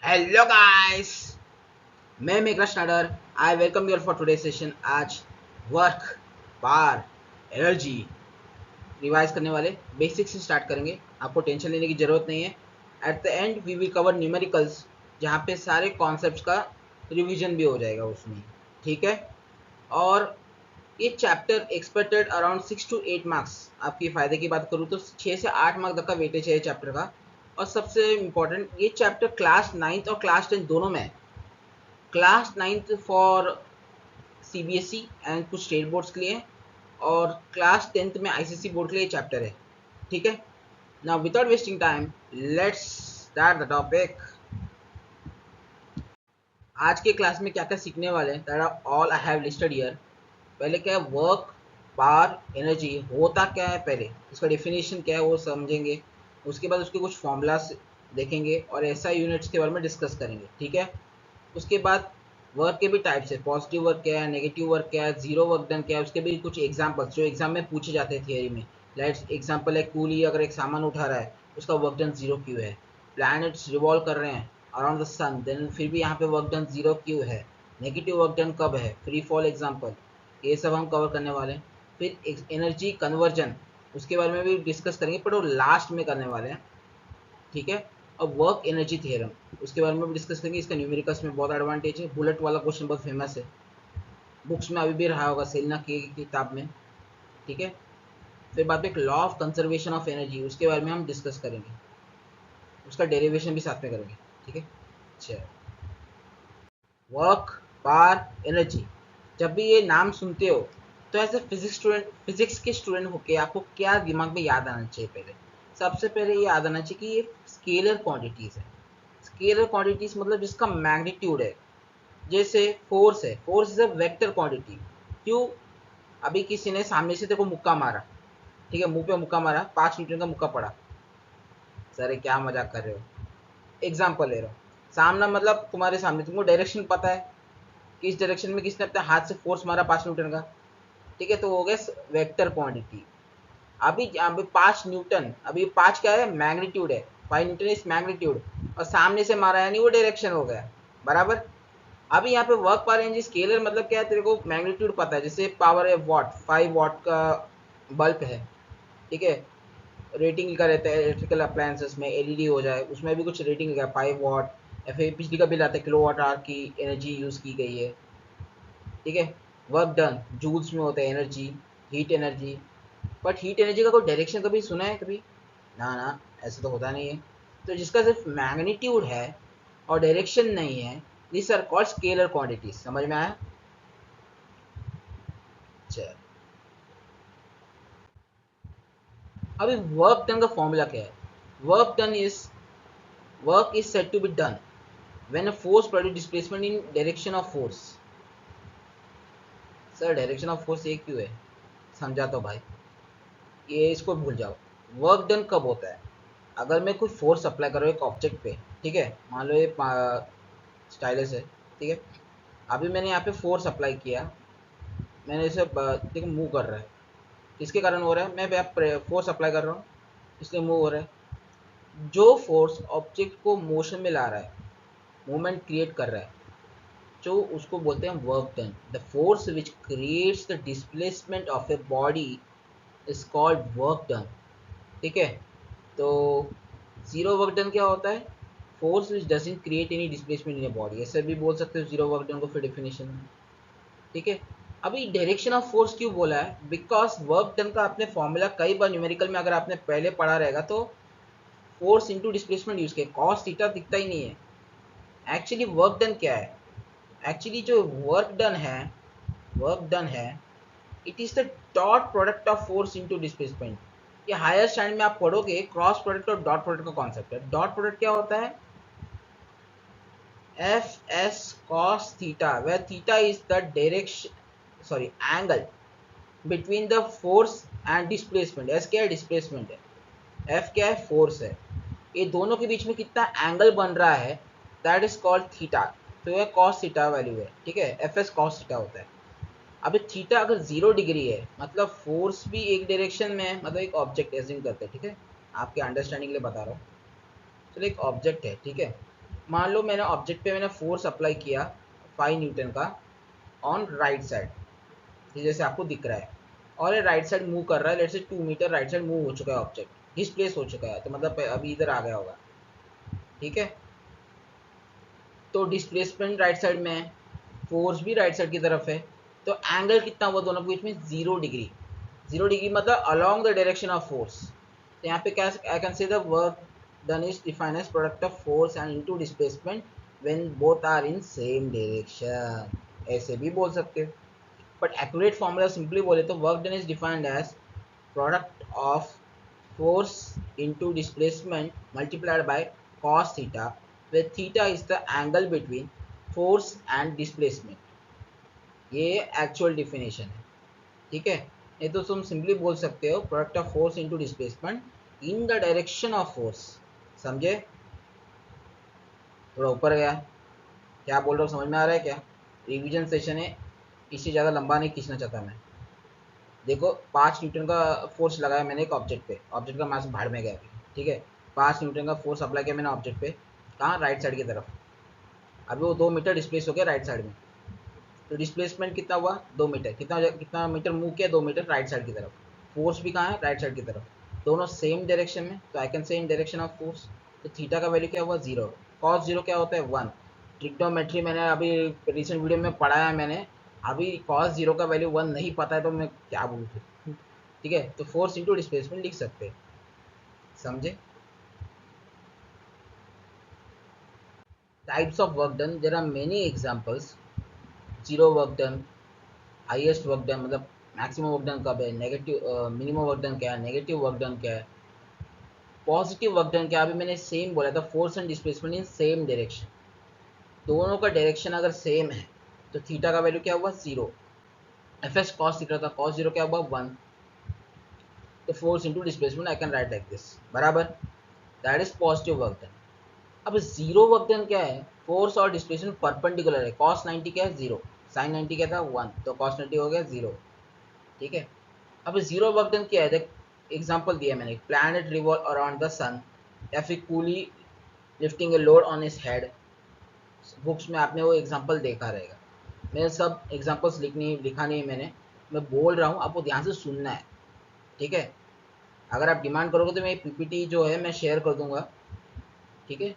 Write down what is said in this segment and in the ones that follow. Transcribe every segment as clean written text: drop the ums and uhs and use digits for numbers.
Hello guys, मैं Meghraj Nadar. I welcome you for today session. आज work, power, energy revise करने वाले बेसिक से स्टार्ट करेंगे। आपको टेंशन लेने की ज़रूरत नहीं है। At the end we will cover numericals, जहाँ पे सारे कॉन्सेप्ट्स का रिवीजन भी हो जाएगा उसमें। ठीक है। और ये chapter expected around 6 to 8 marks. आपके फ़ायदे की बात करूँ तो 6 से 8 मार्क तक का वेटेज है ये चैप्टर का। और सबसे इम्पोर्टेंट, ये चैप्टर क्लास 9th और क्लास 10 दोनों में है। Class 9th for CBSE and कुछ स्टेट बोर्ड्स के लिए, और क्लास 10th में आईसीएसई बोर्ड के लिए चैप्टर है। ठीक है। Now without wasting time, let's start the topic. आज के क्लास में क्या क्या सीखने वाले हैं, that are all I have listed here. पहले क्या है, वर्क, पावर, एनर्जी होता क्या है, पहले उसका डेफिनेशन क्या है वो समझेंगे। उसके बाद उसके कुछ फॉर्मूलास देखेंगे और ऐसा यूनिट्स के बारे में डिस्कस करेंगे। ठीक है। उसके बाद वर्क के भी टाइप्स है, पॉजिटिव वर्क क्या है, नेगेटिव वर्क क्या है, जीरो वर्क डन क्या है, उसके भी कुछ एग्जांपल्स जो एग्जाम में पूछे जाते हैं थियरी में। लेट्स एग्जांपल है, कूली अगर एक सामान उठा रहा है उसका वर्क डन जीरो क्यों है। प्लैनेट्स रिवॉल्व कर रहे हैं अराउंड द सन, देन फिर भी यहाँ पे वर्क डन जीरो क्यों है। नेगेटिव वर्क डन कब है, फ्री फॉल एग्जाम्पल, ये सब हम कवर करने वाले हैं। फिर एनर्जी कन्वर्जन, उसके बारे में भी डिस्कस करेंगे, पर वो लास्ट में करने वाले हैं। ठीक है। अब वर्क एनर्जी थ्योरम, उसके बारे में भी डिस्कस करेंगे। इसका न्यूमेरिकल्स में बहुत एडवांटेज है। बुलेट वाला क्वेश्चन बहुत फेमस है, बुक्स में अभी भी रहा होगा, सेलिना की किताब में। ठीक है। फिर बाद में एक law of conservation of energy, उसके बारे में हम डिस्कस करेंगे, उसका डेरिवेशन भी साथ में करेंगे। ठीक है। अच्छा, वर्क, पावर, एनर्जी, जब भी ये नाम सुनते हो तो ऐसे फिजिक्स के स्टूडेंट होके आपको क्या दिमाग में याद आना चाहिए? पहले सबसे पहले ये याद आना चाहिए कि ये स्केलर क्वांटिटीज है। स्केलर क्वांटिटीज मतलब जिसका मैग्नीट्यूड है। जैसे फोर्स है, force is a vector quantity. क्यों? अभी किसी ने सामने से तेरे को मुक्का मारा, ठीक है, मुंह पे मुक्का मारा, 5 न्यूटन का मुक्का पड़ा। सर ये क्या मजाक कर रहे हो? एग्जाम्पल ले रहा हूँ। सामना मतलब तुम्हारे सामने, तुमको डायरेक्शन पता है कि इस डायरेक्शन में किसने अपने हाथ से फोर्स मारा 5 न्यूटन का। ठीक है, तो वो हो गया वेक्टर क्वांटिटी। अभी यहाँ पे 5 न्यूटन, अभी 5 क्या है, मैग्नीट्यूड है। 5 न्यूटन इज मैग्नीट्यूड, और सामने से मारा यानी वो डायरेक्शन हो गया। बराबर। अभी यहाँ पे वर्क पावर एनर्जी स्केलर मतलब क्या है, तेरे को मैग्नीट्यूड पता है। जैसे पावर है वॉट, 5 वॉट का बल्ब है, ठीक है, रेटिंग का रहता है इलेक्ट्रिकल अप्लायंसेस में। एलईडी हो जाए उसमें भी कुछ रेटिंग है, 5 वॉट। या फिर बिजली का बिल आता है, किलो वाट आवर की एनर्जी यूज़ की गई है। ठीक है। वर्क डन जूल्स में होता है, energy, heat energy. But heat energy का कोई डायरेक्शन कभी सुना है कभी? ना ना, ऐसा तो होता नहीं है। तो जिसका सिर्फ मैग्नीट्यूड है और डायरेक्शन नहीं है, this are called scalar quantities. समझ में आया? चल, अभी वर्क डन का फॉर्मूला क्या है? Work is said to be done when a force produce displacement in direction of force. Sir direction of force ये क्यों है? समझा तो भाई, ये इसको भूल जाओ। वर्क डन कब होता है? अगर मैं कोई फोर्स अप्लाई कर रहा हूँ एक ऑब्जेक्ट पे, ठीक है, मान लो ये स्टाइलस है, ठीक है। अभी मैंने यहाँ पे फोर्स अप्लाई किया, मैंने इसे ठीक है, मूव कर रहा है। किसके कारण हो रहा है? मैं यहाँ फोर्स अप्लाई कर रहा हूँ, इसलिए मूव हो रहा है। जो फोर्स ऑब्जेक्ट को मोशन में ला रहा है, मूवमेंट क्रिएट कर रहा है, जो उसको बोलते हैं work done. The force which creates the displacement of a body is called work done. ठीक है। तो जीरो वर्क डन क्या होता है? Force which doesn't create any displacement in a body, ऐसे भी बोल सकते हो जीरो वर्क डन को फिर डेफिनेशन में। ठीक है। अभी डायरेक्शन ऑफ फोर्स क्यों बोला है? बिकॉज वर्क डन का आपने फॉर्मूला कई बार न्यूमेरिकल में अगर आपने पहले पढ़ा रहेगा तो फोर्स इंटू डिस्प्लेसमेंट यूज किया, कॉस थीटा दिखता ही नहीं है। एक्चुअली वर्क डन क्या है? एक्चुअली जो वर्क डन है, it is the dot product of force into displacement. ये हायर स्टैंडर्ड में आप पढ़ोगे, क्रॉस प्रोडक्ट और डॉट प्रोडक्ट का कॉन्सेप्ट है। डॉट प्रोडक्ट क्या होता है? F S cos theta, where theta is the direction, sorry, angle between the force and displacement. S क्या है? डिस्प्लेसमेंट है। एफ क्या है? फोर्स है। ये दोनों के बीच में कितना एंगल बन रहा है, दैट इज कॉल्ड थीटा। तो ये कॉस थीटा वैल्यू है। ठीक है, एफ एस कॉस थीटा होता है। अब थीटा अगर 0 डिग्री है मतलब फोर्स भी एक डायरेक्शन में है, मतलब एक ऑब्जेक्ट एज्यूम करते हैं, ठीक है, आपके अंडरस्टैंडिंग के लिए बता रहा हूँ। चलो एक ऑब्जेक्ट है, ठीक है, मान लो मैंने ऑब्जेक्ट पे मैंने फोर्स अप्लाई किया 5 न्यूटन का ऑन राइट साइड, जैसे आपको दिख रहा है, और ये राइट साइड मूव कर रहा है, let's say 2 metre right side move हो चुका है, ऑब्जेक्ट डिस्प्लेस हो चुका है, तो मतलब अभी इधर आ गया होगा, ठीक है। तो डिस्प्लेसमेंट राइट साइड में है, फोर्स भी राइट साइड की तरफ है, तो एंगल कितना हुआ दोनों के बीच में, 0 डिग्री। 0 डिग्री मतलब along the direction of force. तो यहाँ पे क्या I can say the work done is defined as product of force and into displacement when both are in same direction, ऐसे भी बोल सकते हो। बट एक्यूरेट फॉर्मूला सिंपली बोले तो work done is defined as product of force into displacement multiplied by cos theta, where theta is the angle between force and displacement। ये actual definition है, ठीक है। ये तो तुम सिंपली बोल सकते हो product of force into displacement in the direction of force. समझे? थोड़ा ऊपर गया, क्या बोल रहा हूँ समझ में आ रहा है क्या? रिवीजन सेशन है, इससे ज़्यादा लंबा नहीं खींचना चाहता मैं। देखो 5 न्यूटन का फोर्स लगाया मैंने एक ऑब्जेक्ट पे, ऑब्जेक्ट का मास भाड़ में गया अभी, ठीक है। 5 न्यूटन का फोर्स अप्लाई किया मैंने ऑब्जेक्ट पे, कहाँ, राइट साइड की तरफ। अभी वो 2 मीटर डिस्प्लेस हो गया राइट साइड में, तो डिस्प्लेसमेंट कितना हुआ, 2 मीटर। कितना मीटर मूव किया, 2 मीटर राइट साइड की तरफ। फोर्स भी कहाँ है, राइट साइड की तरफ, दोनों सेम डायरेक्शन में, तो आई कैन से इन डायरेक्शन ऑफ फोर्स। तो थीटा का वैल्यू क्या हुआ, 0। कॉस 0 क्या होता है, 1। ट्रिग्नोमेट्री मैंने अभी रिसेंट वीडियो में पढ़ाया है मैंने, अभी कॉस 0 का वैल्यू 1 नहीं पता है तो मैं क्या बोलूँ फिर, ठीक है। तो फोर्स इंटू डिस्प्लेसमेंट लिख सकते हैं, समझे? Types of work done, there are many examples. Zero work done, highest work done मतलब मैक्सिमम वर्क डन कब है, नेगेटिव मिनिमम वर्क डन क्या है, नेगेटिव वर्क डन क्या है, पॉजिटिव वर्क डन क्या है। अभी मैंने सेम बोला था, force and displacement in same direction, दोनों का डायरेक्शन अगर सेम है तो थीटा का वैल्यू क्या हुआ, 0। एफ एस कॉस थीटा था, कॉस 0 क्या हुआ, 1। तो force into displacement I can write like this, बराबर, that is positive work done. अब जीरो वर्क डन क्या है, फोर्स और डिस्प्लेसमेंट परपेंडिकुलर है, cos 90 क्या है, 0, sin 90 क्या था, 1, तो cos 90 हो गया 0, ठीक है। अब जीरो वर्क डन क्या है, देख एग्जांपल दिया मैंने, प्लैनेट रिवॉल्व अराउंड द सन, या फिर coolie lifting a load on his head. Books में आपने वो एग्जांपल देखा रहेगा, मैंने सब एग्जांपल्स लिखा नहीं मैंने, मैं बोल रहा हूँ, आपको ध्यान से सुनना है, ठीक है। अगर आप डिमांड करोगे तो मैं पीपीटी जो है मैं शेयर कर दूंगा, ठीक है।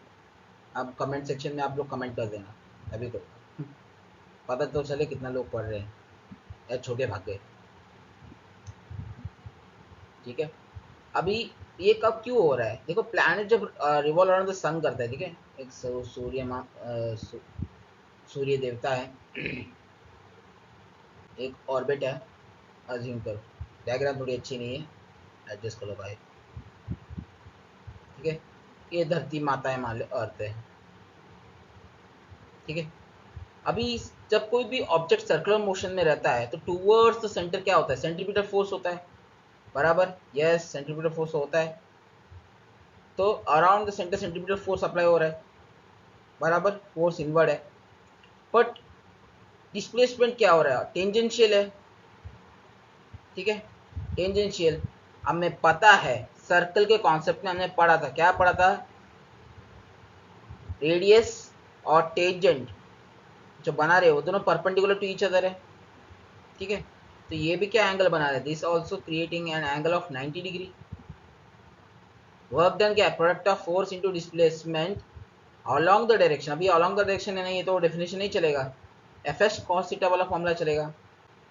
आप कमेंट सेक्शन में आप लोग कमेंट कर देना, अभी तो पता तो चले कितना लोग पढ़ रहे हैं या छोटे भाग गए, ठीक है। अभी ये कब क्यों हो रहा है, देखो प्लैनेट जब रिवॉल्व अराउंड द सन करता है, ठीक है, एक सूर्य देवता है, एक ऑर्बिट है, अज्यूम करो, डायग्राम थोड़ी अच्छी नहीं है, एडजस्ट करो भाई, ठीक है। ये धरती माता है, मान लो अर्थ है, ठीक है। अभी जब कोई भी ऑब्जेक्ट सर्कुलर मोशन में रहता है तो टूवर्ड्स द सेंटर क्या होता है, सेंट्रीपिटल फोर्स होता है, बराबर, यस सेंट्रीपिटल फोर्स होता है। तो around the centre centripetal force apply हो रहा है, बराबर, फोर्स इनवर्ड है। बट डिस्प्लेसमेंट क्या हो रहा है, टेंजेंशियल है, ठीक है, टेंजेंशियल। हमें पता है सर्कल के कॉन्सेप्ट में हमने पढ़ा था, क्या पढ़ा था, रेडियस और टेंजेंट जो बना रहे हो दोनों परपेंडिकुलर टू ईच अदर है, ठीक है। तो ये भी क्या एंगल बना रहे हैं, this also creating an angle of 90 degree. Work done क्या है, product of force into displacement along the direction. अभी अलॉन्ग द डायरेक्शन है नहीं, ये तो डेफिनेशन नहीं चलेगा, एफ एस कॉस थीटा वाला फॉर्मूला चलेगा।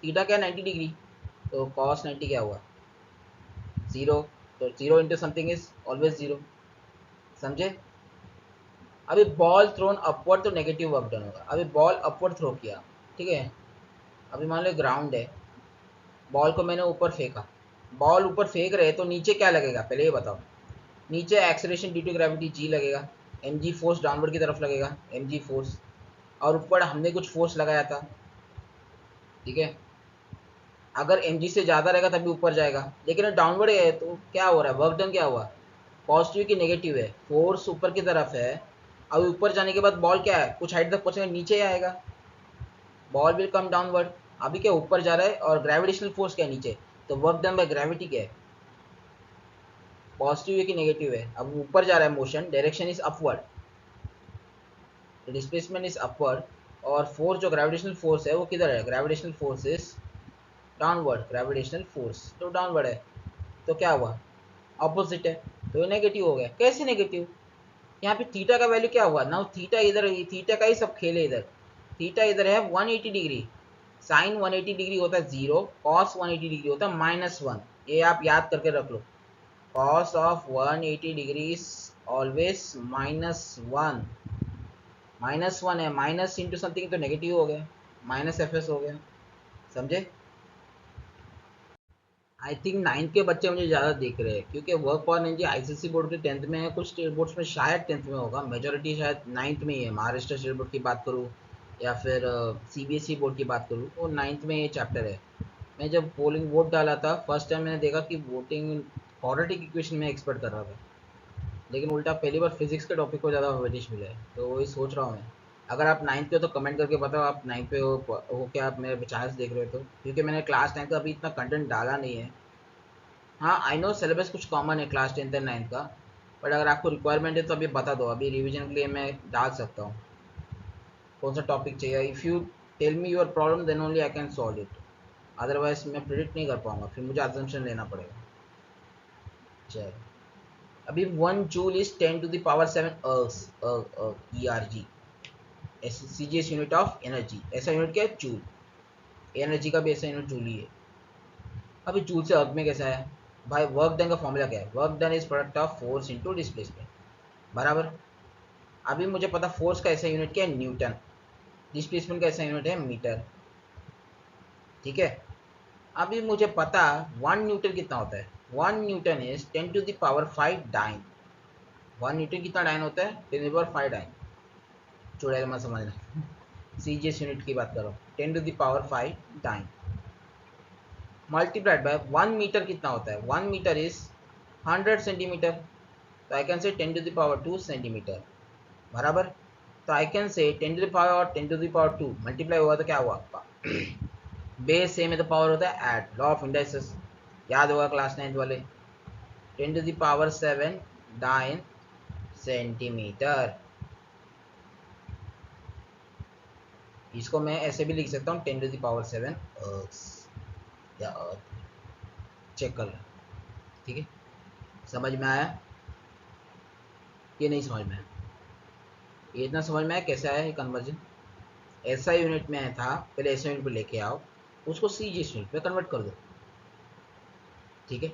थीटा क्या, 90 डिग्री, तो कॉस 90 क्या हुआ, 0, तो 0 इंटू समथिंग इज ऑलवेज 0, समझे। अभी बॉल थ्रोन अपवर्ड तो नेगेटिव वर्क डन होगा, अभी बॉल अपवर्ड थ्रो किया, ठीक है। अभी मान लो ग्राउंड है, बॉल को मैंने ऊपर फेंका, बॉल ऊपर फेंक रहे तो नीचे क्या लगेगा, पहले ये बताओ। नीचे acceleration due to gravity G लगेगा, एम जी फोर्स डाउनवर्ड की तरफ लगेगा, एम जी फोर्स, और ऊपर हमने कुछ फोर्स लगाया था, ठीक है। अगर एम जी से ज़्यादा रहेगा तभी ऊपर जाएगा, लेकिन डाउनवर्ड है तो क्या हो रहा है, वर्क डन क्या हुआ, पॉजिटिव की नेगेटिव है, फोर्स ऊपर की तरफ है। अब ऊपर जाने के बाद बॉल क्या है, कुछ हाइट तक पहुँचेगा, नीचे आएगा, बॉल विल कम डाउनवर्ड। अभी क्या ऊपर जा रहा है, और ग्रेविटेशनल फोर्स क्या है नीचे, तो वर्क डन बाय ग्रेविटी क्या है, पॉजिटिव है कि नेगेटिव है, अब ऊपर जा रहा है motion, direction is upward, displacement is upward, और फोर्स जो ग्रेविटेशनल फोर्स है वो किधर है, gravitational force is downward, gravitational force तो डाउनवर्ड है, तो क्या हुआ, ऑपोजिट है, तो नेगेटिव हो गया। कैसे नेगेटिव, यहाँ पे थीटा का वैल्यू क्या हुआ, नाउ थीटा इधर, थीटा का ही सब खेल है इधर, थीटा इधर है 180 डिग्री, साइन 180 डिग्री होता है 0, कॉस 180 डिग्री होता है -1, ये आप याद करके रख लो, cos of 180 degree is always -1, -1 है, माइनस इंटू समथिंग तो नेगेटिव हो गया, -fs हो गया, समझे। आई थिंक नाइन्थ के बच्चे मुझे ज़्यादा देख रहे हैं, क्योंकि work for energy ICSC board के 10th में है, कुछ स्टेट बोर्ड्स में शायद 10th में होगा, मेजोरिटी शायद नाइन्थ में ही है। महाराष्ट्र स्टेट बोर्ड की बात करूँ या फिर सीबीएसई बोर्ड की बात करूँ तो नाइन्थ में ये चैप्टर है। मैं जब पोलिंग वोट डाला था फर्स्ट टाइम, मैंने देखा कि वोटिंग क्वाड्रेटिक इक्वेशन में एक्सपर्ट कर रहा था, लेकिन उल्टा पहली बार फिजिक्स के टॉपिक को ज़्यादा वेटेज मिला है, तो वही सोच रहा हूँ मैं। अगर आप नाइन्थ पे हो तो कमेंट करके बताओ आप नाइन्थ पे हो क्या, आप मेरे चैनल से देख रहे हो तो, क्योंकि मैंने क्लास 10 का अभी इतना कंटेंट डाला नहीं है। हाँ आई नो सिलेबस कुछ कॉमन है क्लास 10th एंड 9th का, बट अगर आपको रिक्वायरमेंट है तो अभी बता दो, अभी रिवीजन के लिए मैं डाल सकता हूँ कौन सा टॉपिक चाहिए। If you tell me your problem then only I can solve it, otherwise मैं प्रिडिक्ट नहीं कर पाऊंगा, फिर मुझे अजम्पशन लेना पड़ेगा। चलो, अभी 1 joule is 10⁻⁷ ERG, CGS unit of energy, ऐसा यूनिट क्या है, जूल, एनर्जी का भी ऐसा यूनिट जूल ही है। अभी जूल से अर्थ में कैसा है भाई, वर्क डन का फॉर्मूला क्या है, work done is product of force into displacement, बराबर। अभी मुझे पता फोर्स का ऐसा यूनिट क्या है, न्यूटन, डिस्प्लेसमेंट का ऐसा यूनिट है मीटर, ठीक है। अभी मुझे पता 1 न्यूटन कितना होता है, 1 न्यूटन इज 10⁵ डाइन, 1 न्यूटन कितना डाइन होता है, 10⁵ डाइन, चुड़ैल मत समझना, सीजीएस यूनिट की बात करो, 10⁵ डाइन मल्टीप्लाइड बाय 1 मीटर कितना होता है, 1 मीटर इज 100 सेंटीमीटर, तो आई कैन से 10⁻² सेंटीमीटर, बराबर। तो आई कैन से 10⁻², मल्टीप्लाई हुआ तो क्या हुआ आपका, बेस सेम है तो पावर होता है ऐड, लॉ ऑफ इंडाइसेस याद होगा क्लास 9th वाले, 10⁻⁷ डाइन सेंटीमीटर। इसको मैं ऐसे भी लिख सकता हूँ 10⁻⁷ अर्थ या अर्थ, चेक कर लो, ठीक है। समझ में आया, ये नहीं समझ में आया, ये इतना समझ में आया कैसे आया ये कन्वर्जन, ऐसा यूनिट में था पहले, ऐसा यूनिट पे लेके आओ, उसको सीजीएस यूनिट पे कन्वर्ट कर दो, ठीक है।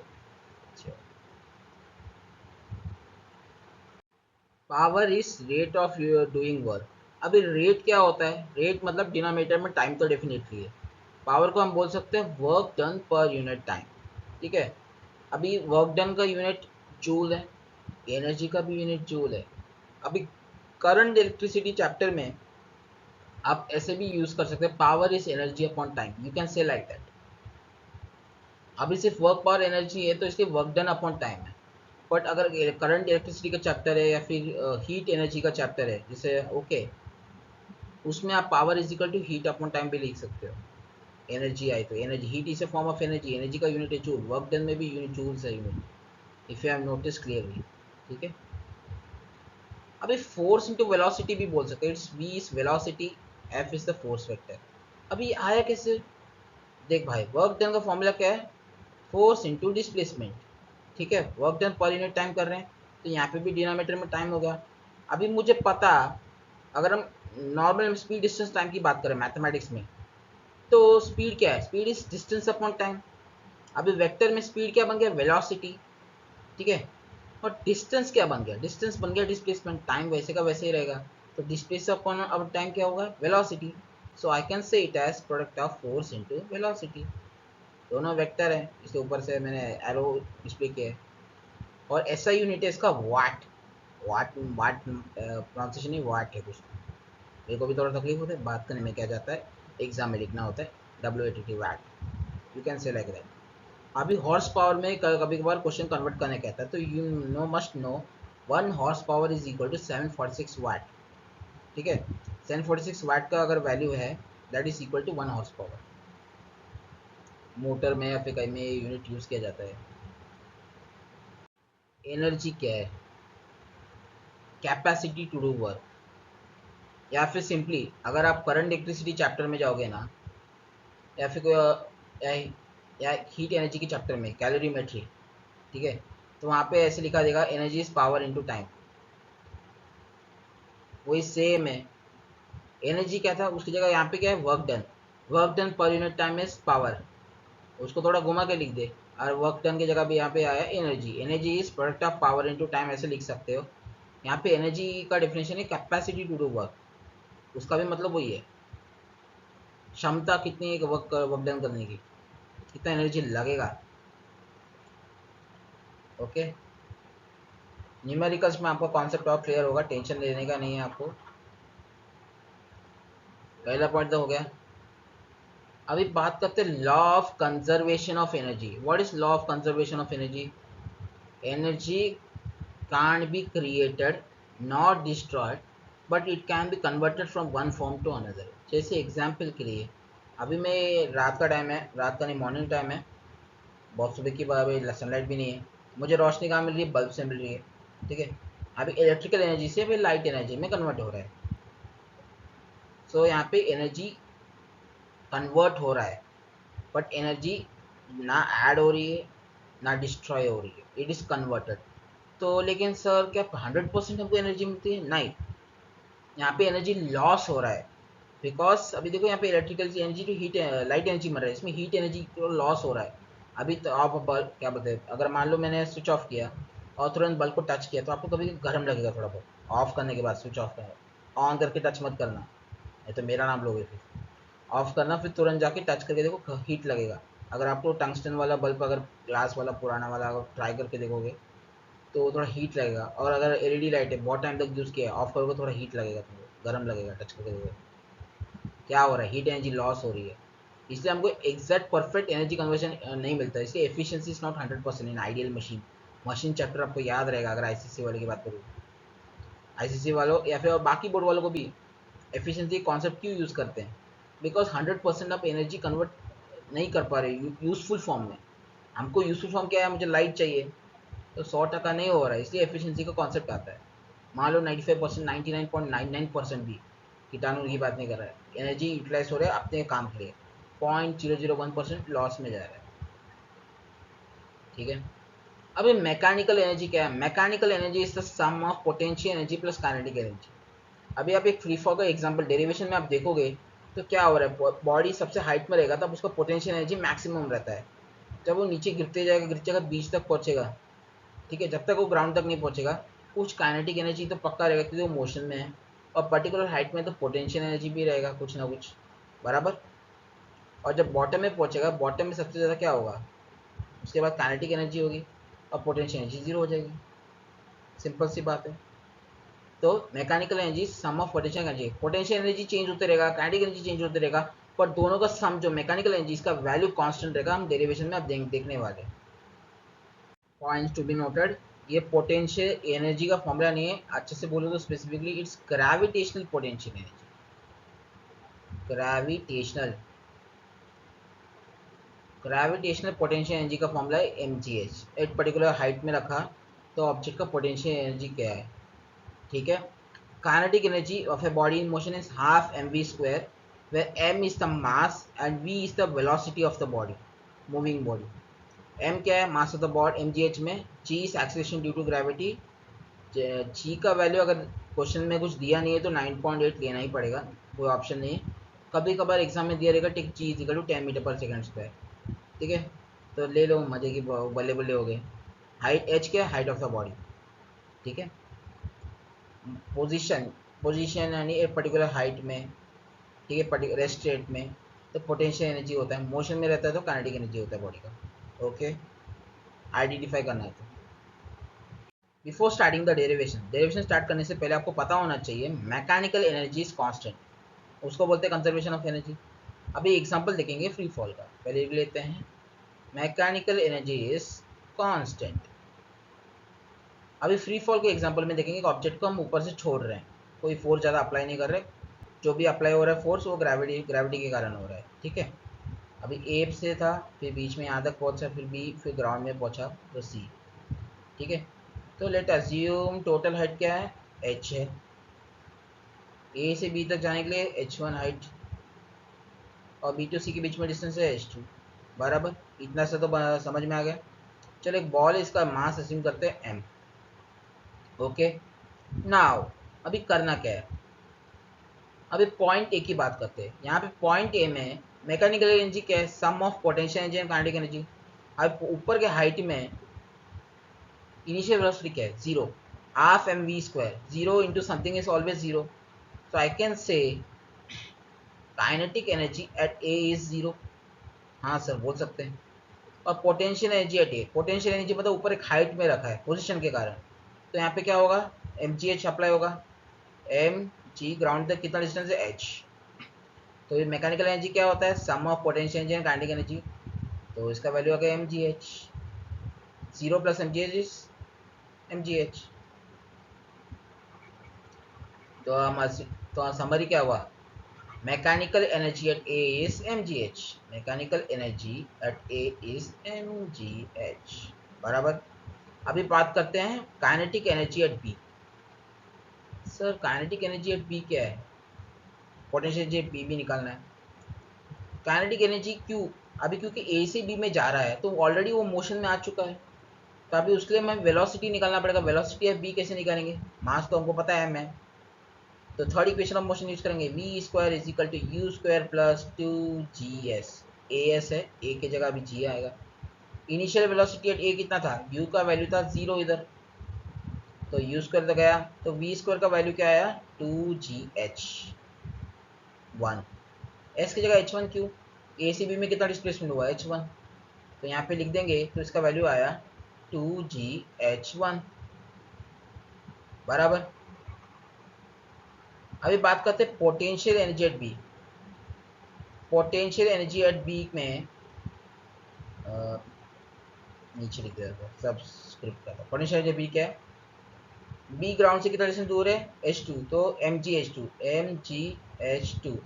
Power is rate of doing work. अभी रेट क्या होता है, रेट मतलब डिनोमिनेटर में टाइम तो डेफिनेटली है, पावर को हम बोल सकते हैं work done per unit time, ठीक है। अभी वर्क डन का यूनिट जूल है, एनर्जी का भी यूनिट जूल है। अभी करंट इलेक्ट्रिसिटी चैप्टर में आप ऐसे भी यूज कर सकते हैं, power is energy upon time, you can say like that. अभी सिर्फ वर्क पावर एनर्जी है तो इसके वर्क डन अपॉन टाइम है, बट अगर करंट इलेक्ट्रिसिटी का चैप्टर है या फिर हीट एनर्जी का चैप्टर है जैसे, ओके, उसमें आप power is equal to heat upon time भी लिख सकते हो। एनर्जी आई तो energy, heat is a form of energy, energy का यूनिट है जूल, वर्क डन में भी यूनिट जूल्स है unit, if you have notice clearly, ठीक है। अभी फोर्स इंटू वेलोसिटी भी बोल सकते हैं, it's V is velocity, F is the force vector. अभी आया कैसे, देख भाई वर्क डन का फॉर्मूला क्या है, फोर्स इंटू डिस्प्लेसमेंट, ठीक है, work done per unit time कर रहे हैं तो यहाँ पे भी डिनोमिनेटर में टाइम होगा। अभी मुझे पता, अगर हम नॉर्मल स्पीड डिस्टेंस टाइम की बात करें मैथमेटिक्स में, तो स्पीड क्या है, speed is distance upon time. अभी वेक्टर में स्पीड क्या बन गया, वेलोसिटी, ठीक है, और डिस्टेंस क्या बन गया, डिस्टेंस बन गया डिस्प्लेसमेंट, टाइम वैसे का वैसे ही रहेगा, तो डिस्प्लेस अपॉन अब टाइम क्या होगा, velocity. So I can say it as product of force into velocity, दोनों वेक्टर है, इसके ऊपर से मैंने एरो डिस्प्ले किया है। और ऐसा यूनिट है इसका वाट, वाट वाट प्रोनाउंसिएशन ही वाट है कुछ, मेरे को भी थोड़ा तकलीफ होता है बात करने में, क्या जाता है एग्जाम में लिखना होता है WATT watt, you can say like that. अभी हॉर्स पावर में कभी कभार क्वेश्चन कन्वर्ट करने कहता है, तो you know must know 1 horse power is equal to 746 watt, ठीक है। 746 वाट का अगर वैल्यू है that is equal to 1 horse power, motor में या फिर कहीं में यूनिट यूज किया जाता है। एनर्जी क्या है, कैपेसिटी टू डू वर्क, या फिर सिंपली अगर आप करंट इलेक्ट्रिसिटी चैप्टर में जाओगे ना, या फिर कोई या, या हीट एनर्जी के चैप्टर में कैलोरीमेट्री, ठीक है, तो वहाँ पे ऐसे लिखा देगा energy is power into time. वही सेम है, एनर्जी क्या था उसकी जगह यहाँ पे क्या है, work done per unit time is power, उसको थोड़ा घुमा के लिख दे, और वर्क डन की जगह भी यहाँ पे आया energy, energy is product of power into time, ऐसे लिख सकते हो। यहाँ पे एनर्जी का डेफिनेशन है कैपेसिटी टू डू वर्क, उसका भी मतलब वही है, क्षमता कितनी है वर्क डन करने की, कितना एनर्जी लगेगा। ओके, न्यूमेरिकल्स में आपका कॉन्सेप्ट और क्लियर होगा, टेंशन लेने का नहीं है आपको। पहला पॉइंट तो हो गया। अभी बात करते हैं law of conservation of energy. What is law of conservation of energy? Energy can't be created nor destroyed but it can be converted from one form to another। जैसे एग्जाम्पल के लिए, अभी मैं रात का टाइम है, रात का नहीं मॉर्निंग टाइम है, बहुत सुबह की बात, सनलाइट भी नहीं है, मुझे रोशनी कहाँ मिल रही है, बल्ब से मिल रही है, ठीक है। अभी इलेक्ट्रिकल एनर्जी से फिर लाइट एनर्जी में कन्वर्ट हो रहा है। सो यहाँ पे एनर्जी कन्वर्ट हो रहा है, बट एनर्जी ना ऐड हो रही है ना डिस्ट्रॉय हो रही है, इट इज़ कन्वर्टेड। तो लेकिन सर क्या 100% हमको एनर्जी मिलती है? नहीं, यहाँ पे एनर्जी लॉस हो रहा है, बिकॉज अभी देखो यहाँ पे इलेक्ट्रिकल एनर्जी तो हीट लाइट एनर्जी मर रहा है, इसमें हीट एनर्जी को लॉस हो रहा है। अभी तो आप बल्ब क्या बोलते हैं, अगर मान लो मैंने स्विच ऑफ किया और तुरंत बल्ब को टच किया तो आपको कभी गर्म लगेगा थोड़ा बहुत, ऑफ करने के बाद स्विच ऑफ करना, ऑन करके टच मत करना, नहीं तो मेरा नाम लोगे। फिर ऑफ करना, फिर तुरंत जाके टच करके देखो, हीट लगेगा। अगर आपको टंगस्टन वाला बल्ब, अगर ग्लास वाला पुराना वाला अगर ट्राई करके देखोगे तो थोड़ा हीट लगेगा, और अगर एलईडी लाइट है बहुत टाइम तक यूज़ किया है, ऑफ करोगे थोड़ा हीट लगेगा, तुमको गर्म लगेगा टच करके देखोगे। क्या हो रहा है, हीट एनर्जी लॉस हो रही है। इसलिए हमको एग्जैक्ट परफेक्ट एनर्जी कन्वर्जन नहीं मिलता, इसलिए efficiency is not 100% in ideal machine. Machine chapter आपको याद रहेगा अगर आईसीसी वाले की बात करूँ, आईसीसी वालों या फिर बाकी बोर्ड वालों को भी एफिशिएंसी कॉन्सेप्ट क्यों यूज़ करते हैं, बिकॉज 100% आप एनर्जी कन्वर्ट नहीं कर पा रहे यूजफुल फॉर्म में। हमको यूजफुल फॉर्म क्या है, मुझे लाइट चाहिए, तो 100% नहीं हो रहा है, इसलिए एफिशिएंसी का कॉन्सेप्ट आता है। मान लो 95%, 99.99% भी, कीटाणु की बात नहीं कर रहा है, एनर्जी यूटिलाइज हो रहा है अपने काम के लिए, 0.001% लॉस में जा रहा है, ठीक है। अब ये मैकेनिकल एनर्जी क्या है? Mechanical energy is the sum of potential energy plus kinetic energy. अभी आप एक फ्री फॉल का एग्जांपल डेरिवेशन में आप देखोगे तो क्या हो रहा है, बॉडी सबसे हाइट में रहेगा तब उसका पोटेंशियल एनर्जी मैक्सिमम रहता है, जब वो नीचे गिरते जाएगा बीच तक पहुंचेगा, ठीक है, जब तक वो ग्राउंड तक नहीं पहुंचेगा कुछ काइनेटिक एनर्जी तो पक्का रहेगा क्योंकि वो मोशन में है, और पर्टिकुलर हाइट में तो पोटेंशियल एनर्जी भी रहेगा कुछ ना कुछ, बराबर। और जब बॉटम में पहुंचेगा, बॉटम में सबसे ज़्यादा क्या होगा, उसके बाद काइनेटिक एनर्जी होगी और पोटेंशियल एनर्जी जीरो हो जाएगी, सिंपल सी बात है। तो mechanical energy sum of potential energy, potential energy change होते रहेगा, काइनेटिक एनर्जी चेंज होते रहेगा, पर दोनों का सम जो मैकेनिकल एनर्जी इसका वैल्यू कांस्टेंट रहेगा, हम डेरिवेशन में आप देखने वाले। पॉइंट्स टू बी नोटेड, ये पोटेंशियल एनर्जी का फॉर्मूला नहीं है, अच्छे से बोलो तो specifically it's gravitational potential energy, gravitational gravitational potential energy का फॉर्मूला है mgh। एक पर्टिकुलर हाइट में रखा तो ऑब्जेक्ट का पोटेंशियल एनर्जी क्या है, ठीक है। Kinetic energy of a body in motion is half mv square, where m is the mass and v is the velocity of the body, moving body। m क्या है, mass of the body mgh में, g is acceleration due to gravity। जी का value अगर question में कुछ दिया नहीं है तो 9.8 लेना ही पड़ेगा, कोई ऑप्शन नहीं है। कभी कभार एग्जाम में दिया रहेगा take G is equal to 10 metre per second square, ठीक है, तो ले लो, मजे की बल्ले बल्ले हो गए। हाइट एच क्या है, हाइट ऑफ द बॉडी, ठीक है। पोजीशन, पोजीशन यानी एक पर्टिकुलर हाइट में, ठीक है, पर्टिकुलर रेस्ट स्टेट में, तो पोटेंशियल एनर्जी होता है, मोशन में रहता है तो काइनेटिक एनर्जी होता है बॉडी का। ओके, आइडेंटिफाई करना है तो before starting the derivation, derivation start करने से पहले आपको पता होना चाहिए मैकेनिकल एनर्जी इज कांस्टेंट, उसको बोलते हैं कंजर्वेशन ऑफ एनर्जी। अभी एग्जांपल देखेंगे फ्री फॉल का, पहले लेते हैं मैकेनिकल एनर्जी इज कांस्टेंट। अभी फ्री फॉल के एग्जांपल में देखेंगे कि ऑब्जेक्ट को हम ऊपर से छोड़ रहे हैं, कोई फोर्स ज़्यादा अप्लाई नहीं कर रहे, जो भी अप्लाई हो रहा है फोर्स वो ग्रेविटी के कारण हो रहा है, ठीक है। अभी ए से था, फिर बीच में यहाँ तक पहुँचा, फिर बी, फिर ग्राउंड में पहुँचा तो सी, ठीक है। तो लेट अज्यूम टोटल हाइट क्या है, एच है, ए से बी तक जाने के लिए h1 हाइट और बी टू सी के बीच में डिस्टेंस है h2 बराबर। इतना सा तो समझ में आ गया। चलो एक बॉल है, इसका मास अज्यूम करते हैं m। ओके नाउ अभी करना क्या है, अभी पॉइंट ए की बात करते हैं। यहाँ पे पॉइंट ए में मैकेनिकल एनर्जी क्या है, sum of potential energy and kinetic energy. अब ऊपर के हाइट में इनिशियल वेलोसिटी क्या है, zero, half M V square, zero into something is always zero, so I can say kinetic energy at A is zero. हाँ sir बोल सकते हैं। और potential energy at A, potential energy मतलब ऊपर एक हाइट में रखा है पोजिशन के कारण, तो यहाँ पे क्या होगा, एम जी एच अप्लाई होगा। एम जी ग्राउंड तक कितना डिस्टेंस है एच, तो ये मैकेनिकल एनर्जी क्या होता है, sum of potential energy and kinetic energy, तो इसका वैल्यू आ गया M G H, zero plus M G H is M G H. तो हम तो समरी क्या हुआ, mechanical energy at A is M G H, mechanical energy at A is M G H बराबर। अभी बात करते हैं kinetic energy at B. Sir kinetic energy at B क्या है, पोटेंशियल एनर्जी एट बी भी निकालना है। काइनेटिक एनर्जी क्यों, अभी क्योंकि ए से बी में जा रहा है तो ऑलरेडी वो मोशन में आ चुका है, तो अभी उसके लिए हमें वेलोसिटी निकालना पड़ेगा। वेलोसिटी एफ बी कैसे निकालेंगे, मास तो हमको पता है मैं, तो third equation of motion use करेंगे, V square is equal to U square plus two G S. A S है, ए की जगह अभी जी आएगा। इनिशियल वेलोसिटी एट ए कितना था, यू का वैल्यू था जीरो इधर, तो यू स्क्वायर तो गया, तो वी स्क्वायर का वैल्यू क्या आया, two G H one. S की जगह एच वन क्यों, ए सी बी में कितना डिस्प्लेसमेंट हुआ एच वन, तो यहाँ पे लिख देंगे, तो इसका वैल्यू आया टू जी एच वन बराबर। अभी बात करते हैं potential energy at B. Potential energy at B में नीचे लिख दिया था सब स्क्रिप्ट का था। पोटेंशियल एनर्जी बी क्या है, बी ग्राउंड से कितना डिस्टेंस दूर है एच टू, तो M G H two, M G H two,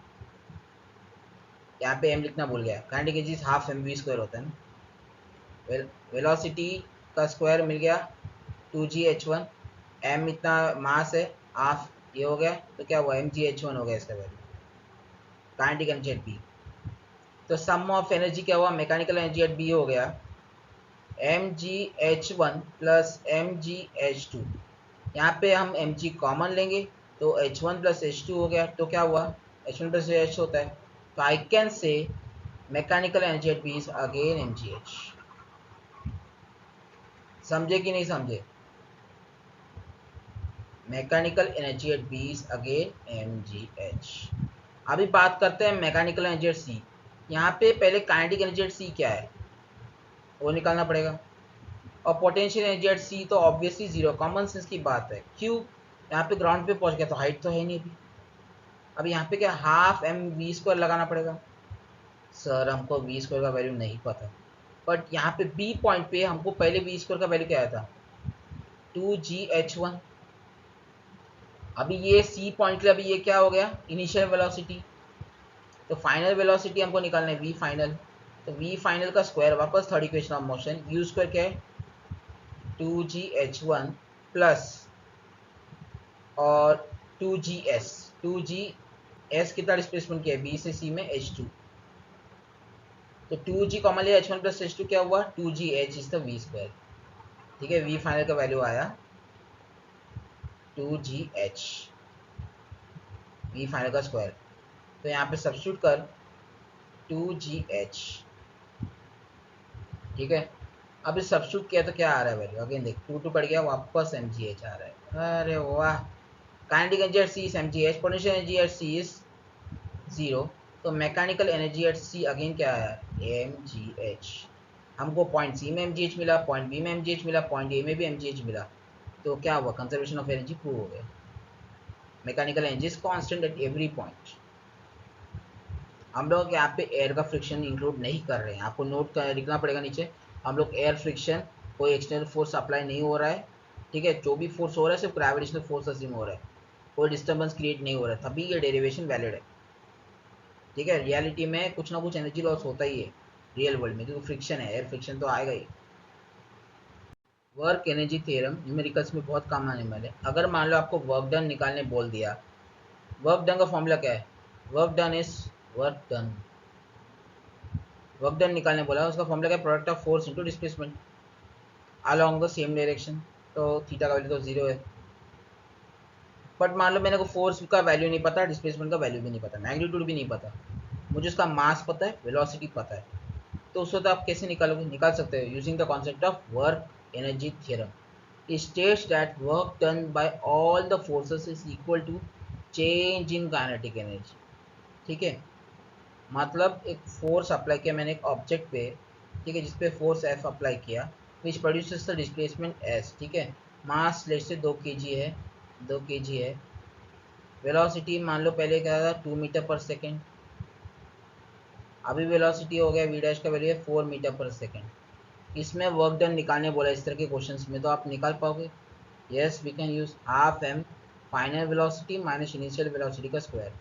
यहाँ पे एम लिखना भूल गया, kinetic energy half M V square होता है ना, वेलोसिटी का स्क्वायर मिल गया two G H one, M इतना मास है हाफ, ये हो गया, तो क्या हुआ एम जी एच वन हो गया इसका value, kinetic energy at B. तो सम ऑफ एनर्जी क्या हुआ, मैकेनिकल एनर्जी एट बी हो गया M G H one plus M G H two, यहाँ पे हम एम जी कॉमन लेंगे, तो H one plus H two हो गया, तो क्या हुआ एच वन प्लस एच होता है, तो I can say mechanical energy at B is again M G H. समझे कि नहीं समझे, mechanical energy at B is again M G H. अभी बात करते हैं मैकेनिकल एनर्जी एट सी। यहाँ पे पहले काइनेटिक एनर्जी एट सी क्या है वो निकालना पड़ेगा, और पोटेंशियल एनर्जी एट सी तो ऑब्वियसली जीरो, कॉमन सेंस की बात है। क्यों, यहाँ पे ग्राउंड पे पहुंच गया तो हाइट तो है नहीं अभी, अब यहाँ पे क्या हाफ एम वी स्क्वायर लगाना पड़ेगा। सर हमको वी स्क्वायर का वैल्यू नहीं पता, बट यहाँ पे बी पॉइंट पे हमको पहले वी स्क्वायर का वैल्यू क्या आया था, टू जी एच वन। अभी ये सी पॉइंट के लिए अभी ये क्या हो गया, इनिशियल वेलोसिटी, तो फाइनल वेलोसिटी हमको निकालना है वी फाइनल, तो वी फाइनल का स्क्वायर, वापस third equation of motion, U square क्या है two G H one plus और two G S, two G S कितना डिस्प्लेसमेंट किया है बी से सी में एच टू, तो टू जी कॉमन लिया H one plus H two क्या हुआ two G H is the V square. ठीक है, वी फाइनल का वैल्यू आया two G H, V final का स्क्वायर, तो यहाँ पे सब्स्टिट्यूट कर टू जी एच। ठीक है, अब इस सब्स्टिट्यूट किया तो क्या आ रहा है वैल्यू, अगेन देख टू टू कट गया, वापस एम जी एच आ रहा है, अरे वाह। Kinetic energy at C is M G H, potential energy at C is zero, तो mechanical energy at C again क्या आया एम जी एच। हमको पॉइंट सी में एम जी एच मिला, पॉइंट बी में एम जी एच मिला, point A में भी एम जी एच मिला, तो क्या हुआ कंजर्वेशन ऑफ एनर्जी प्रूव हो गया, mechanical energy is constant eight every point. हम लोग यहाँ पे एयर का फ्रिक्शन इंक्लूड नहीं कर रहे हैं, आपको नोट कर लिखना पड़ेगा नीचे, हम लोग एयर फ्रिक्शन, कोई एक्सटर्नल फोर्स अप्लाई नहीं हो रहा है। ठीक है, जो भी फोर्स हो रहा है सिर्फ ग्रेविटेशनल फोर्स अज्यूम हो रहा है, कोई डिस्टर्बेंस क्रिएट नहीं हो रहा है, तभी ये डेरिवेशन वैलिड है। ठीक है, रियलिटी में कुछ ना कुछ एनर्जी लॉस होता ही है रियल वर्ल्ड में, क्योंकि फ्रिक्शन है, एयर फ्रिक्शन तो आएगा ही। वर्क एनर्जी थ्योरम न्यूमेरिकल्स में बहुत काम आने वाले, अगर मान लो आपको वर्क डन निकालने बोल दिया वर्क डन का फॉर्मूला क्या है? Work done is work done, work done निकालने बोला, उसका फॉर्मूला क्या है? Product of force into displacement along the same direction. तो थीटा का वैल्यू तो जीरो है, बट मान लो मेरे को फोर्स का वैल्यू नहीं पता, डिस्प्लेसमेंट का वैल्यू भी नहीं पता, मैग्नीट्यूड भी नहीं पता, मुझे उसका मास पता है, वेलोसिटी पता है। तो उसको तो आप कैसे निकालोगे? निकाल सकते हो using the concept of work energy theorem. It states that work done by all the forces is equal to change in kinetic energy। ठीक है, मतलब एक फोर्स अप्लाई किया मैंने एक ऑब्जेक्ट पे, ठीक है, जिसपे फोर्स एफ अप्लाई किया, which produces the displacement S. ठीक है, मास लेट से 2 kg है, 2 kg है। वेलोसिटी मान लो पहले क्या था, 2 मीटर पर सेकेंड, अभी वेलोसिटी हो गया वी डैश का वैल्यू है 4 मीटर पर सेकेंड। इसमें वर्क डन निकालने बोला, इस तरह के क्वेश्चंस में तो आप निकाल पाओगे। Yes we can use half M final velocity minus initial velocity का square,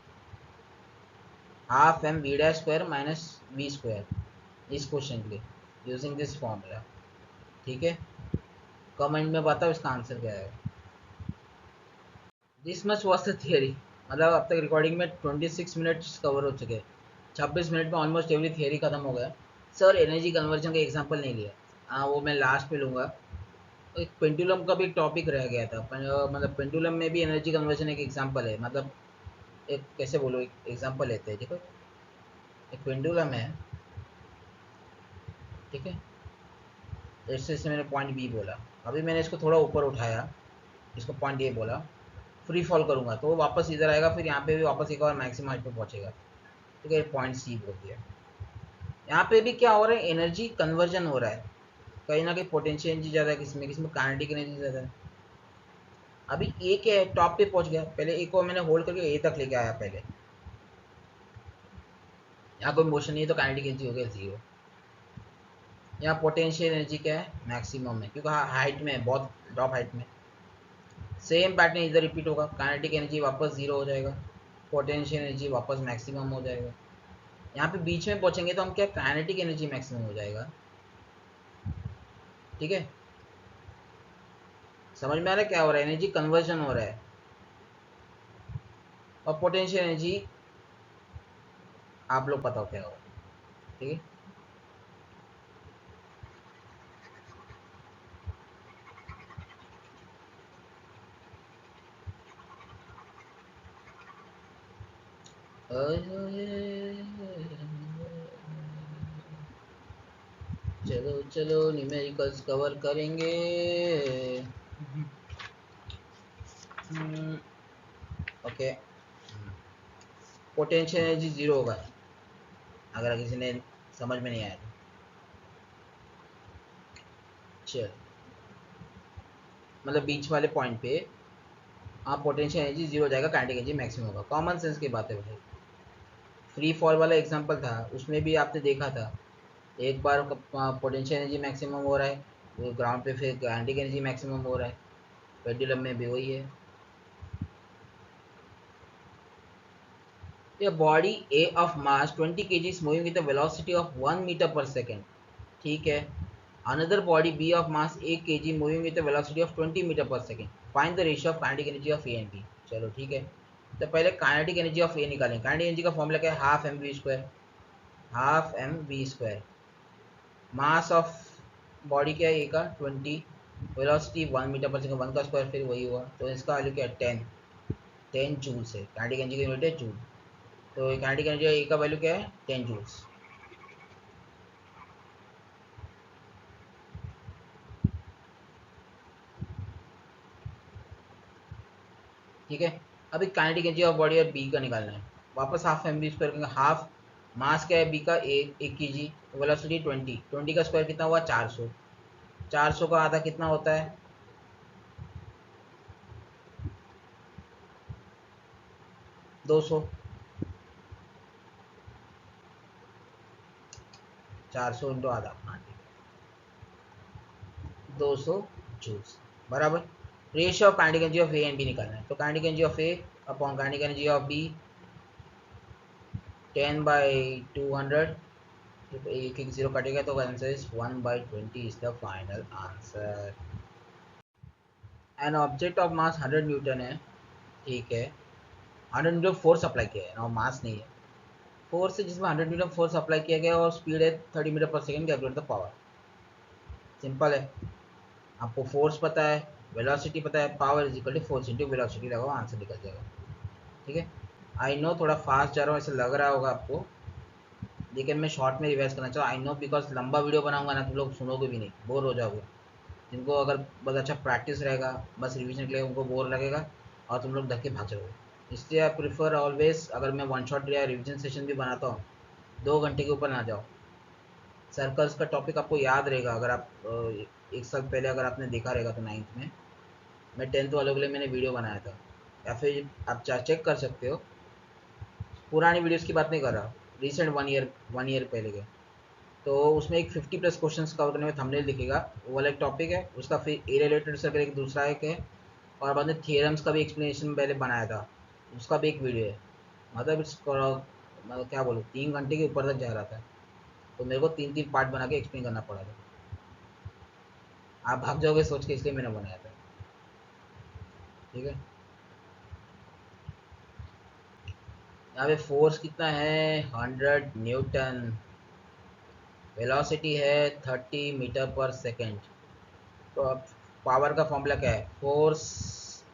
half M V dash square minus V square, इस क्वेश्चन के लिए यूजिंग दिस फॉर्मूला। ठीक है, कमेंट में बताओ इसका आंसर क्या है। This much was the theory, मतलब अब तक रिकॉर्डिंग में 26 मिनट्स कवर हो चुके हैं, 26 मिनट में ऑलमोस्ट एवरी थियरी खत्म हो गया। सर एनर्जी कन्वर्जन का एग्जांपल नहीं लिया, हाँ वो मैं लास्ट में लूँगा। एक पेंडुलम का भी एक टॉपिक रह गया था, मतलब पेंडुलम में भी एनर्जी कन्वर्जन एक एग्जांपल है, मतलब एक कैसे बोलो, एक एग्जांपल लेते हैं। देखो एक पेंडुलम है, ठीक है, जैसे मैंने पॉइंट बी बोला, अभी मैंने इसको थोड़ा ऊपर उठाया, इसको पॉइंट ए बोला, फ्री फॉल करूँगा तो वो वापस इधर आएगा, फिर यहाँ पे भी वापस एक और मैक्सिमम हाइट पे पहुँचेगा। ठीक है, पॉइंट सी बोल दिया। यहाँ पे भी क्या हो रहा है, एनर्जी कन्वर्जन हो रहा है, कहीं ना कहीं पोटेंशियल एनर्जी ज़्यादा है, किसी में काइनेटिक एनर्जी ज़्यादा है। अभी ए क्या है, टॉप पे पहुँच गया, पहले ए को मैंने होल्ड करके ए तक लेके आया पहले, यहाँ कोई मोशन नहीं है तो काइनेटिक एनर्जी हो गया जीरो। यहाँ पोटेंशियल एनर्जी क्या है, मैक्सिमम है, क्योंकि हाइट में है, बहुत ड्रॉप हाइट में। सेम पैटर्न इधर रिपीट होगा, काइनेटिक एनर्जी वापस जीरो हो जाएगा, पोटेंशियल एनर्जी वापस मैक्सिमम हो जाएगा। यहाँ पे बीच में पहुंचेंगे तो हम क्या, काइनेटिक एनर्जी मैक्सिमम हो जाएगा। ठीक है, समझ में आ रहा है क्या हो रहा है, एनर्जी कन्वर्जन हो रहा है, और पोटेंशियल एनर्जी आप लोग पता हो क्या होगा। ठीक है, चलो चलो न्यूमेरिकल्स कवर करेंगे। ओके, पोटेंशियल एनर्जी जीरो होगा अगर किसी ने समझ में नहीं आया तो। चल, मतलब बीच वाले पॉइंट पे आप पोटेंशियल एनर्जी जीरो हो जाएगा, काइनेटिक एनर्जी मैक्सिमम होगा, कॉमन सेंस की बात है भाई। फ्री फॉल वाला एग्जांपल था, उसमें भी आपने देखा था, एक बार पोटेंशियल एनर्जी मैक्सिमम हो रहा है वो ग्राउंड पे, फिर काइनेटिक एनर्जी मैक्सिमम हो रहा है, पेंडुलम में भी वही है। A body A of mass 20 kg is moving with a velocity of 1 meter per second। ठीक है, another body B of mass 8 kg moving with a velocity of 20 meter per second। Find the ratio of kinetic energy of A and B। चलो ठीक है, तो पहले kinetic energy of ए निकालें। Kinetic energy का formula क्या है, half M V square, half M V square. Mass of body क्या है ए का 20, वेलोसिटी 1 मीटर पर सेकंड, 1 का स्क्वायर फिर वही हुआ, तो इसका वैल्यू क्या है 10, 10 जूल से, काइनेटिक एनर्जी की यूनिट है जूल, तो काइनेटिक एनर्जी ए का वैल्यू क्या है 10 जूल्स। ठीक है, अभी काइनेटिक एनर्जी ऑफ बॉडी और बी का निकालना है, वापस हाफ एम बी स्क्वायर करेंगे, हाफ मास क्या है बी का, एक के जी, वेलोसिटी 20, 20 का स्क्वायर कितना हुआ 400, 400 का आधा कितना होता है 200, 400 इंटू आधा, हाँ ठीक है 200 जूल्स बराबर। Ratio of kinetic energy of A and B निकालना है, तो kinetic energy of A upon kinetic energy of B 10/200, एक एक जीरो कटेगा तो answer is 1/20 is the final answer. An object of mass 100 newton है, ठीक है, 100 न्यूटन फोर्स अप्लाई किया है ना, मास नहीं है। फोर्स है जिसमें 100 न्यूटन फोर्स अप्लाई किया गया और स्पीड है 30 metre per second, calculate the power. Simple है, आपको फोर्स पता है, वेलोसिटी पता है, power is equal to force into velocity लगाओ, आंसर निकल जाएगा। ठीक है, आई नो थोड़ा फास्ट जा रहा हूँ ऐसे लग रहा होगा आपको, लेकिन मैं शॉर्ट में रिवाइज करना चाहूँ। आई नो बिकॉज लंबा वीडियो बनाऊंगा ना, तुम लोग सुनोगे भी नहीं, बोर हो जाओगे। जिनको अगर बहुत अच्छा प्रैक्टिस रहेगा, बस रिवीजन के लिए, उनको बोर लगेगा और तुम लोग धक्के भाग जाओगे। इसलिए आई प्रीफर ऑलवेज, अगर मैं वन शॉट या रिवीजन सेशन भी बनाता हूँ, 2 घंटे के ऊपर ना जाओ। सर्कल्स का टॉपिक आपको याद रहेगा, अगर आप एक साल पहले अगर आपने देखा रहेगा तो 9th में मैं 10th वालों के लिए मैंने वीडियो बनाया था, या फिर आप चेक कर सकते हो, पुरानी वीडियोस की बात नहीं कर रहा, रिसेंट 1 ईयर पहले के। तो उसमें एक 50+ क्वेश्चंस कवर करने में थंबनेल दिखेगा, वो वाला एक टॉपिक है उसका, फिर ए रिलेटेड सर्कल एक दूसरा एक है, और बाद में थियरम्स का भी एक्सप्लेनेशन पहले बनाया था, उसका भी एक वीडियो है। मतलब मतलब क्या बोलूँ, 3 घंटे के ऊपर तक जा रहा था, तो मेरे को 3 3 पार्ट बना के एक्सप्लेन करना पड़ा था। आप भाग जाओगे सोच के, इसलिए मैंने बनाया था। ठीक है, यहाँ पे फोर्स कितना है, 100 न्यूटन, वेलोसिटी है 30 मीटर पर सेकेंड। तो अब पावर का फॉर्मूला क्या है, फोर्स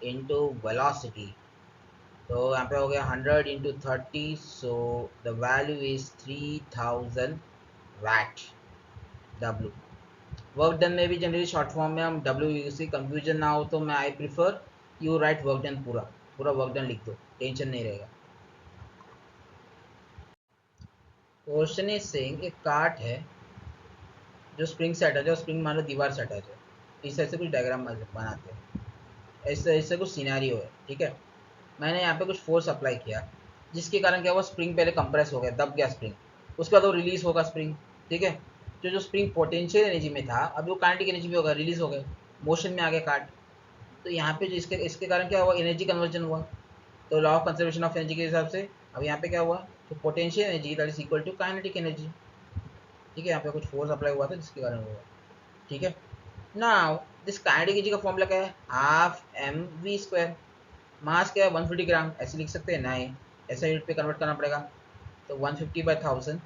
इंटू वेलोसिटी। तो यहाँ पे हो गया 100 × 30, so the value is 3000 watt W. Work done में भी जनरली शॉर्ट फॉर्म में हम डब्ल्यू यूज, कंफ्यूजन ना हो तो मैं I prefer you right work done, पूरा पूरा वर्क डन लिख दो, टेंशन नहीं रहेगा। क्वेश्चन इज सेइंग एक कार्ट है जो स्प्रिंग से अटैच है, स्प्रिंग मान लो दीवार से अटैच है, इस तरह से कुछ डायग्राम बनाते हैं, ऐसे ऐसे कुछ सिनेरियो है। ठीक है, मैंने यहाँ पे कुछ फोर्स अप्लाई किया, जिसके कारण क्या हुआ, स्प्रिंग पहले कंप्रेस हो गया, दब गया स्प्रिंग, उसके बाद वो रिलीज होगा स्प्रिंग। ठीक है, जो स्प्रिंग पोटेंशियल एनर्जी में था, अभी वो काइनेटिक एनर्जी में होगा, रिलीज हो गए, मोशन में आ गया कार्ड। तो यहाँ पे जो इसके इसके कारण क्या हुआ, एनर्जी कन्वर्जन हुआ। तो law of conservation of energy के हिसाब से अब यहाँ पे क्या हुआ, तो potential energy that is equal to kinetic energy. ठीक है, यहाँ पे कुछ फोर्स अप्लाई हुआ था जिसके कारण हुआ। ठीक है, नाउ दिस काइनेटिक एनर्जी का फॉर्मूला क्या है, हाफ एम वी स्क्वायर। मास क्या है, 150 ग्राम, ऐसे लिख सकते हैं, नहीं ऐसा यूनिट पे कन्वर्ट करना पड़ेगा, तो 150/1000।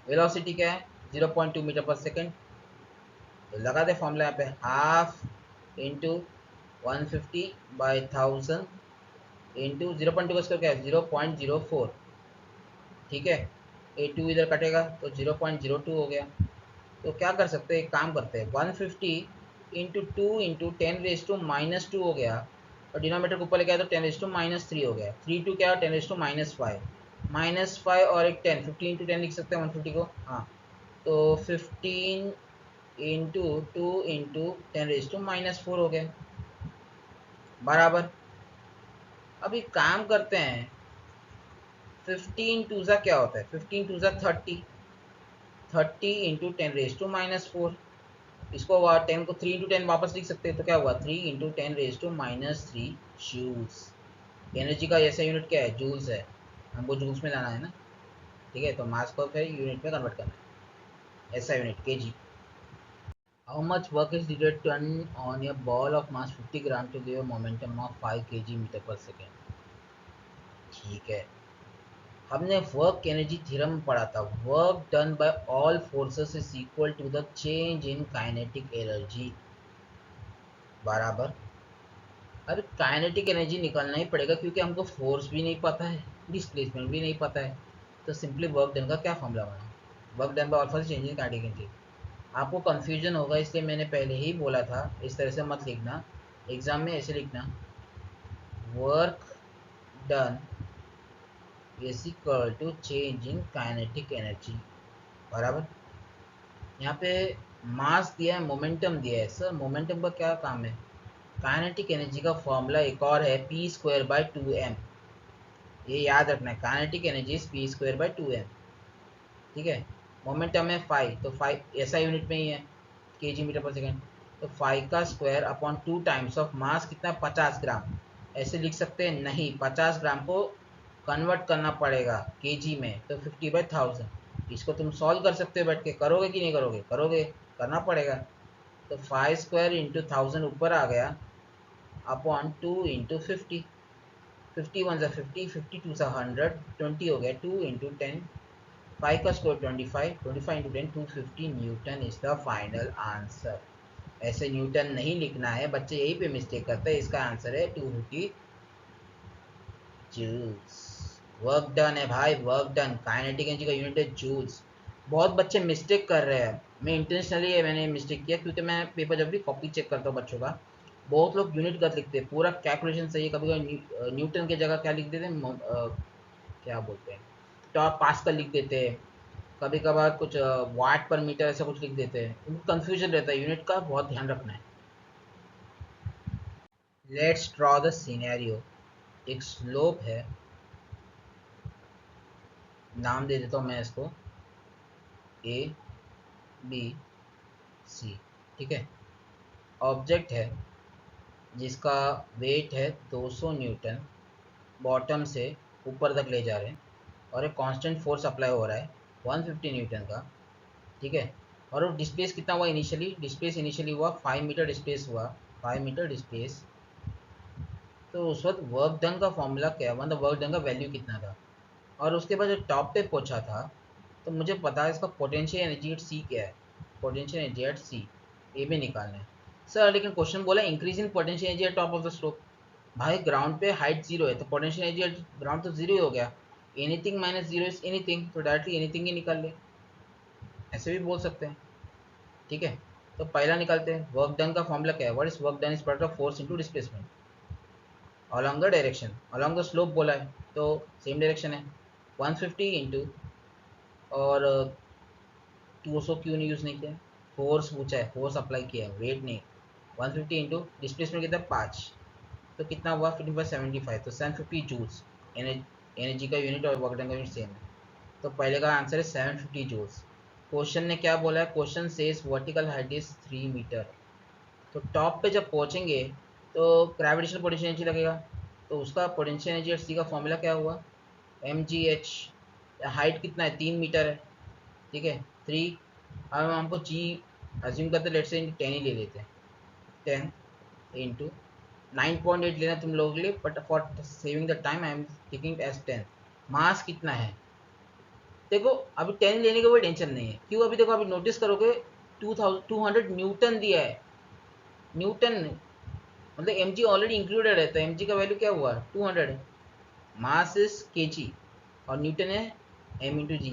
वेलोसिटी क्या है, 0.2 मीटर पर सेकेंड। तो लगा दे फॉर्मूला यहाँ पे, हाफ इंटू 150/1000 इंटू 0.2 का स्क्वायर क्या है, 0.04। ठीक है, A2 इधर कटेगा तो 0.02 हो गया। तो क्या कर सकते हैं, एक काम करते हैं, 150 × 2 × 10⁻² हो गया, और डिनोमीटर को ऊपर लेके आया तो 10⁻³ हो गया, 3 2 क्या है, 10⁻5, -5 और एक 10, 15 × 10 लिख सकते हैं 150 को। हाँ, तो 15 × 2 × 10⁻4 हो गया, बराबर। अभी काम करते हैं, 15 2 क्या होता है, 15 2 30, 30 × 10⁻4। इसको 10 को 3 × 10 वापस लिख सकते हैं, तो क्या हुआ, 3 × 10⁻³ जूल्स। एनर्जी का ऐसा यूनिट क्या है, जूल्स है, हमको जूल्स में लाना है ना। ठीक है, तो मास को फिर यूनिट में कन्वर्ट करना है, ऐसा unit kg. How much work is needed on a ball of mass 50 gram to give a momentum of 5 kg metre per second. ठीक है, हमने वर्क एनर्जी थ्योरम पढ़ा था, work done by all forces is equal to the change in kinetic energy, बराबर। अरे kinetic energy निकालना ही पड़ेगा, क्योंकि हमको फोर्स भी नहीं पता है, डिस्प्लेसमेंट भी नहीं पता है, तो सिंपली वर्क डन का क्या फॉर्मूला बना, work done by all forces change in kinetic energy. आपको कन्फ्यूजन होगा, इसलिए मैंने पहले ही बोला था, इस तरह से मत लिखना, एग्जाम में ऐसे लिखना, work done is equal to change in kinetic energy, बराबर। यहाँ पे मास दिया है, मोमेंटम दिया है, सर मोमेंटम का क्या काम है, काइनेटिक एनर्जी का फॉर्मूला एक और है, p²/2m, ये याद रखना है, काइनेटिक एनर्जी इज p²/2m। ठीक है, मोमेंटम है 5, तो 5 ऐसा यूनिट में ही है, केजी मीटर पर सेकेंड, तो 5 का square upon 2 times of mass कितना, 50 ग्राम। ऐसे लिख सकते हैं, नहीं 50 ग्राम को कन्वर्ट करना पड़ेगा केजी में, तो 50/1000। इसको तुम सॉल्व कर सकते हो बैठ के, करोगे कि नहीं करोगे, करोगे, करना पड़ेगा। तो 5² × 1000 ऊपर आ गया, अपॉन 2 × 50, 50 वन ज़ा 50, 52 ज़ा 100, 20 हो गया 2 इंटू 10, 5 का square 25, 25 into 10 250 Newton is the final answer. ऐसे न्यूटन नहीं लिखना है, बच्चे यही पे मिस्टेक करते हैं। इसका आंसर है 250 जूल्स। वर्क डन है भाई, वर्क डन। काइनेटिक एनर्जी का यूनिट है जूल्स। बहुत बच्चे मिस्टेक कर रहे हैं, मैं इंटेंशनली मैंने मिस्टेक किया क्योंकि मैं पेपर जब भी कॉपी चेक करता हूँ बच्चों का, बहुत लोग यूनिट गलत लिखते हैं, पूरा कैलकुलेशन सही है, कभी कभी न्यूटन की जगह क्या लिख देते हैं, क्या बोलते हैं, टॉप पास्कल लिख देते हैं, कभी कभार कुछ वाट पर मीटर ऐसा कुछ लिख देते हैं, उनको कंफ्यूजन रहता है, यूनिट का बहुत ध्यान रखना है। Let's draw the scenario. एक स्लोप है, नाम दे देता हूँ मैं इसको ए बी सी, ठीक है। ऑब्जेक्ट है जिसका वेट है 200 न्यूटन, बॉटम से ऊपर तक ले जा रहे हैं, और एक कांस्टेंट फोर्स अप्लाई हो रहा है 150 न्यूटन का, ठीक है। और वो डिस्प्लेस कितना हुआ इनिशियली, डिस्प्लेस इनिशियली हुआ 5 मीटर डिस्प्लेस हुआ, 5 मीटर डिस्प्लेस। तो उस वक्त वर्क डन का फॉर्मूला क्या, मतलब वर्क डन का वैल्यू कितना था, और उसके बाद जब टॉप पे पहुंचा था तो मुझे पता है इसका पोटेंशियल एनर्जी एट सी क्या है, पोटेंशियल एनर्जी एट सी ये भी निकालना है। सर लेकिन क्वेश्चन बोला increase in potential energy eight top of the slope. भाई ग्राउंड पे हाइट जीरो है तो पोटेंशियल एनर्जी एट ग्राउंड तो जीरो ही हो गया, anything minus zero is anything, तो डायरेक्टली एनीथिंग ही निकाल ले, ऐसे भी बोल सकते हैं, ठीक है। तो पहला निकालते हैं, वर्क डन का फॉर्मूला क्या है, what is work done is product of force into displacement along the direction, along the slope बोला है तो सेम डायरेक्शन है, 150 इंटू, और 200 क्यों नहीं यूज़ नहीं किया, फोर्स पूछा है, फोर्स अप्लाई किया है, वेट नहीं। 150 इंटू डिस्प्लेसमेंट कितना 5, तो कितना हुआ 15/75, तो 750 जूल्स। एनर्जी का यूनिट और वर्क डन का यूनिट सेम है, तो पहले का आंसर है 750 जूल्स। क्वेश्चन ने क्या बोला है, question says vertical height is 3 metre, तो टॉप पे जब पहुंचेंगे तो ग्रेविटेशनल पोटेंशियल एनर्जी लगेगा, तो उसका पोटेंशियल एनर्जी सी का फॉर्मूला क्या हुआ, एम जी एच। हाइट कितना है 3 मीटर है, ठीक है 3, अब हम हमको जी अज्यूम करते, लेट से 10 ही ले लेते हैं, 10 इंटू 9.8 लेना तुम लोगों के लिए, but for saving the time I am taking as 10। Mass कितना है, देखो अभी 10 लेने का कोई टेंशन नहीं है, क्यों, अभी देखो अभी नोटिस करोगे 200 न्यूटन दिया है, न्यूटन मतलब एम जी ऑलरेडी इंक्लूडेड है, तो एम जी का वैल्यू क्या हुआ 200, मास इज के जी और न्यूटन है एम इंटू जी,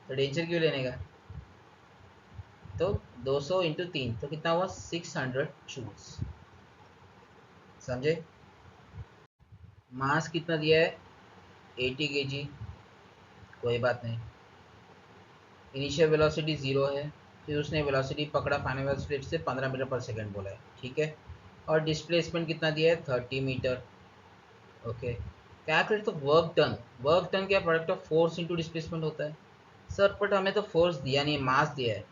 तो टेंशन क्यों लेने का। तो 200 इंटू 3 तो कितना हुआ 600 जूल्स, समझे। मास कितना दिया है 80 केजी, कोई बात नहीं। इनिशियल वेलोसिटी 0 है, फिर उसने वेलोसिटी पकड़ा, फाइनल वेलोसिटी से 15 मीटर पर सेकंड बोला है, ठीक है। और डिस्प्लेसमेंट कितना दिया है 30 मीटर, ओके। कैलकुलेट तो वर्क डन, वर्क डन क्या product of force into displacement होता है। सर बट हमें तो फोर्स दिया नहीं, मास दिया है,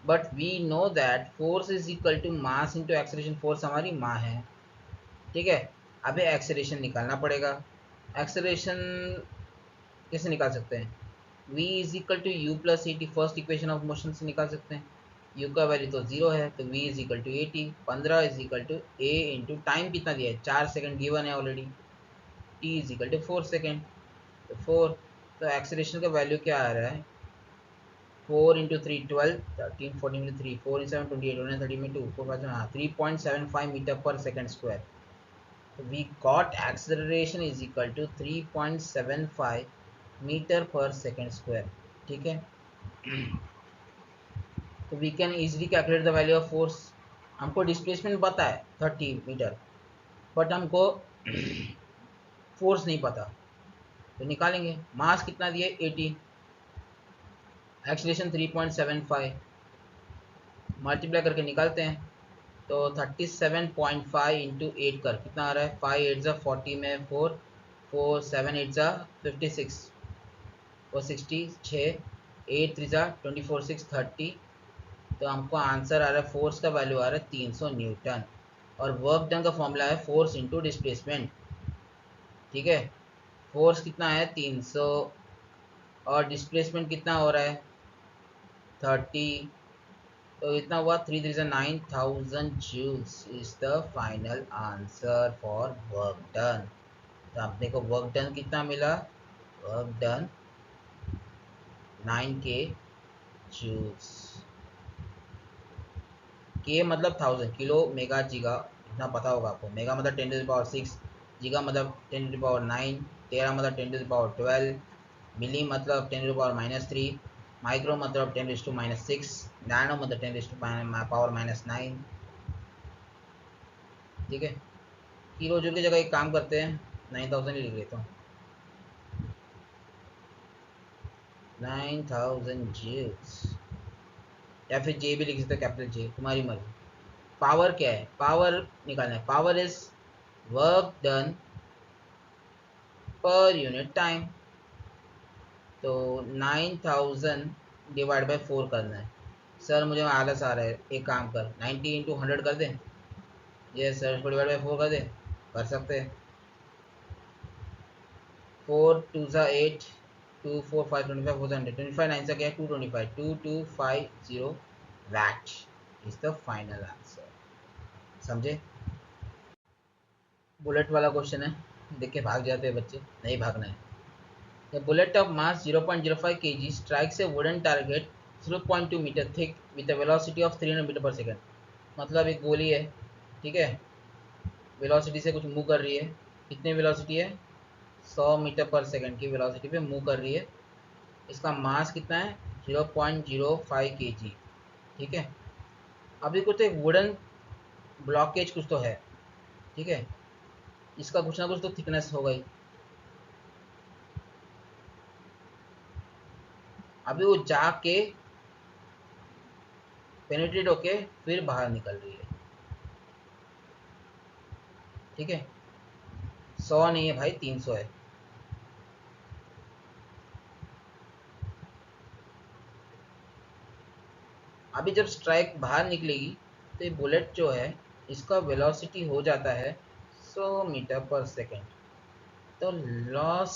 but we know that force is equal to mass into acceleration, force हमारी माँ है, ठीक है। अभी एक्सेलरेशन निकालना पड़ेगा, एक्सेलरेशन कैसे निकाल सकते हैं, v is equal to U plus A T, first equation of motion से निकाल सकते हैं। u का वैल्यू तो 0 है, तो v is equal to A T, 15 is equal to A into time कितना दिया है 4 सेकंड गिवन है already, t is equal to 4 second, तो 4, तो एक्सेलरेशन का वैल्यू क्या आ रहा है 4 इंटू 3 12, 13 14 इंटू 3 4 इन 7 28 1 30 में 2 4 5 हाँ 3.75 metre per second square, we got acceleration is equal to 3.75 metre per second square, ठीक है। तो we can easily calculate the value of force, हमको डिस्प्लेसमेंट पता है 30 मीटर, बट हमको फोर्स नहीं पता, तो निकालेंगे। मास कितना दिया 80, एक्सीलरेशन 3.75, मल्टीप्लाई करके निकालते हैं, तो 37.5 इंटू 8 कर कितना आ रहा है 5 8 ज़ा 40 में 4 4 7 8 ज़ा 56 और 60 6 8 3 ज़ा 24 6 30, तो हमको आंसर आ रहा है फोर्स का वैल्यू आ रहा है 300 न्यूटन, और वर्क डन का फॉर्मूला है फोर्स इंटू डिस्प्लेसमेंट, ठीक है। फोर्स कितना है 300 और डिस्प्लेसमेंट कितना हो रहा है 30, तो इतना हुआ 3 3 9000 joules is the final answer for work done. तो आपने को वर्क डन कितना मिला, वर्क डन 9k जूल्स। के मतलब 1000, किलो मेगा जीगा इतना पता होगा आपको। मेगा मतलब 10⁻6, जीगा मतलब 10⁻9, तेरा मतलब 10⁻12, मिली मतलब 10⁻−3, माइक्रो मतलब 10⁻−6, नैनो मतलब 10⁻⁻9। ठीक है, किलो जूल की जगह एक काम करते हैं, 9000 ही लिख लेता हूँ, 9000 जूल्स, या फिर जे भी लिख सकते हो, कैपिटल जे, तुम्हारी मर्जी। पावर क्या है, पावर निकालना है, power is work done per unit time. तो 9000 डिवाइड बाई 4 करना है। सर मुझे आलस आ रहा है, एक काम कर, 90 × 100 कर दें। ये सर इसको डिवाइड बाई 4 कर दें, कर सकते हैं। 4 2 8, 2 4 5 25 400, 25 9 क्या है, 225, 2250 watt is the final answer. समझे? बुलेट वाला क्वेश्चन है, देख के भाग जाते हैं बच्चे, नहीं भागना है। A bullet of mass 0.05 kg strikes a wooden target 0.2 meter thick with a velocity of 300 metre per second. मतलब एक गोली है, ठीक है, वेलोसिटी से कुछ मूव कर रही है। कितनी वेलोसिटी है, 100 मीटर पर सेकेंड की वेलोसिटी पे मूव कर रही है। इसका मास कितना है, 0.05 kg। ठीक है, अभी कुछ एक वुडन ब्लॉकेज कुछ तो है, ठीक है, इसका कुछ ना कुछ तो थिकनेस होगा ही। अभी वो जाके पेनिट्रेट होके फिर बाहर निकल रही है। ठीक है, 100 नहीं है भाई, 300 है। अभी जब स्ट्राइक बाहर निकलेगी तो ये बुलेट जो है, इसका वेलोसिटी हो जाता है 100 मीटर पर सेकेंड। तो लॉस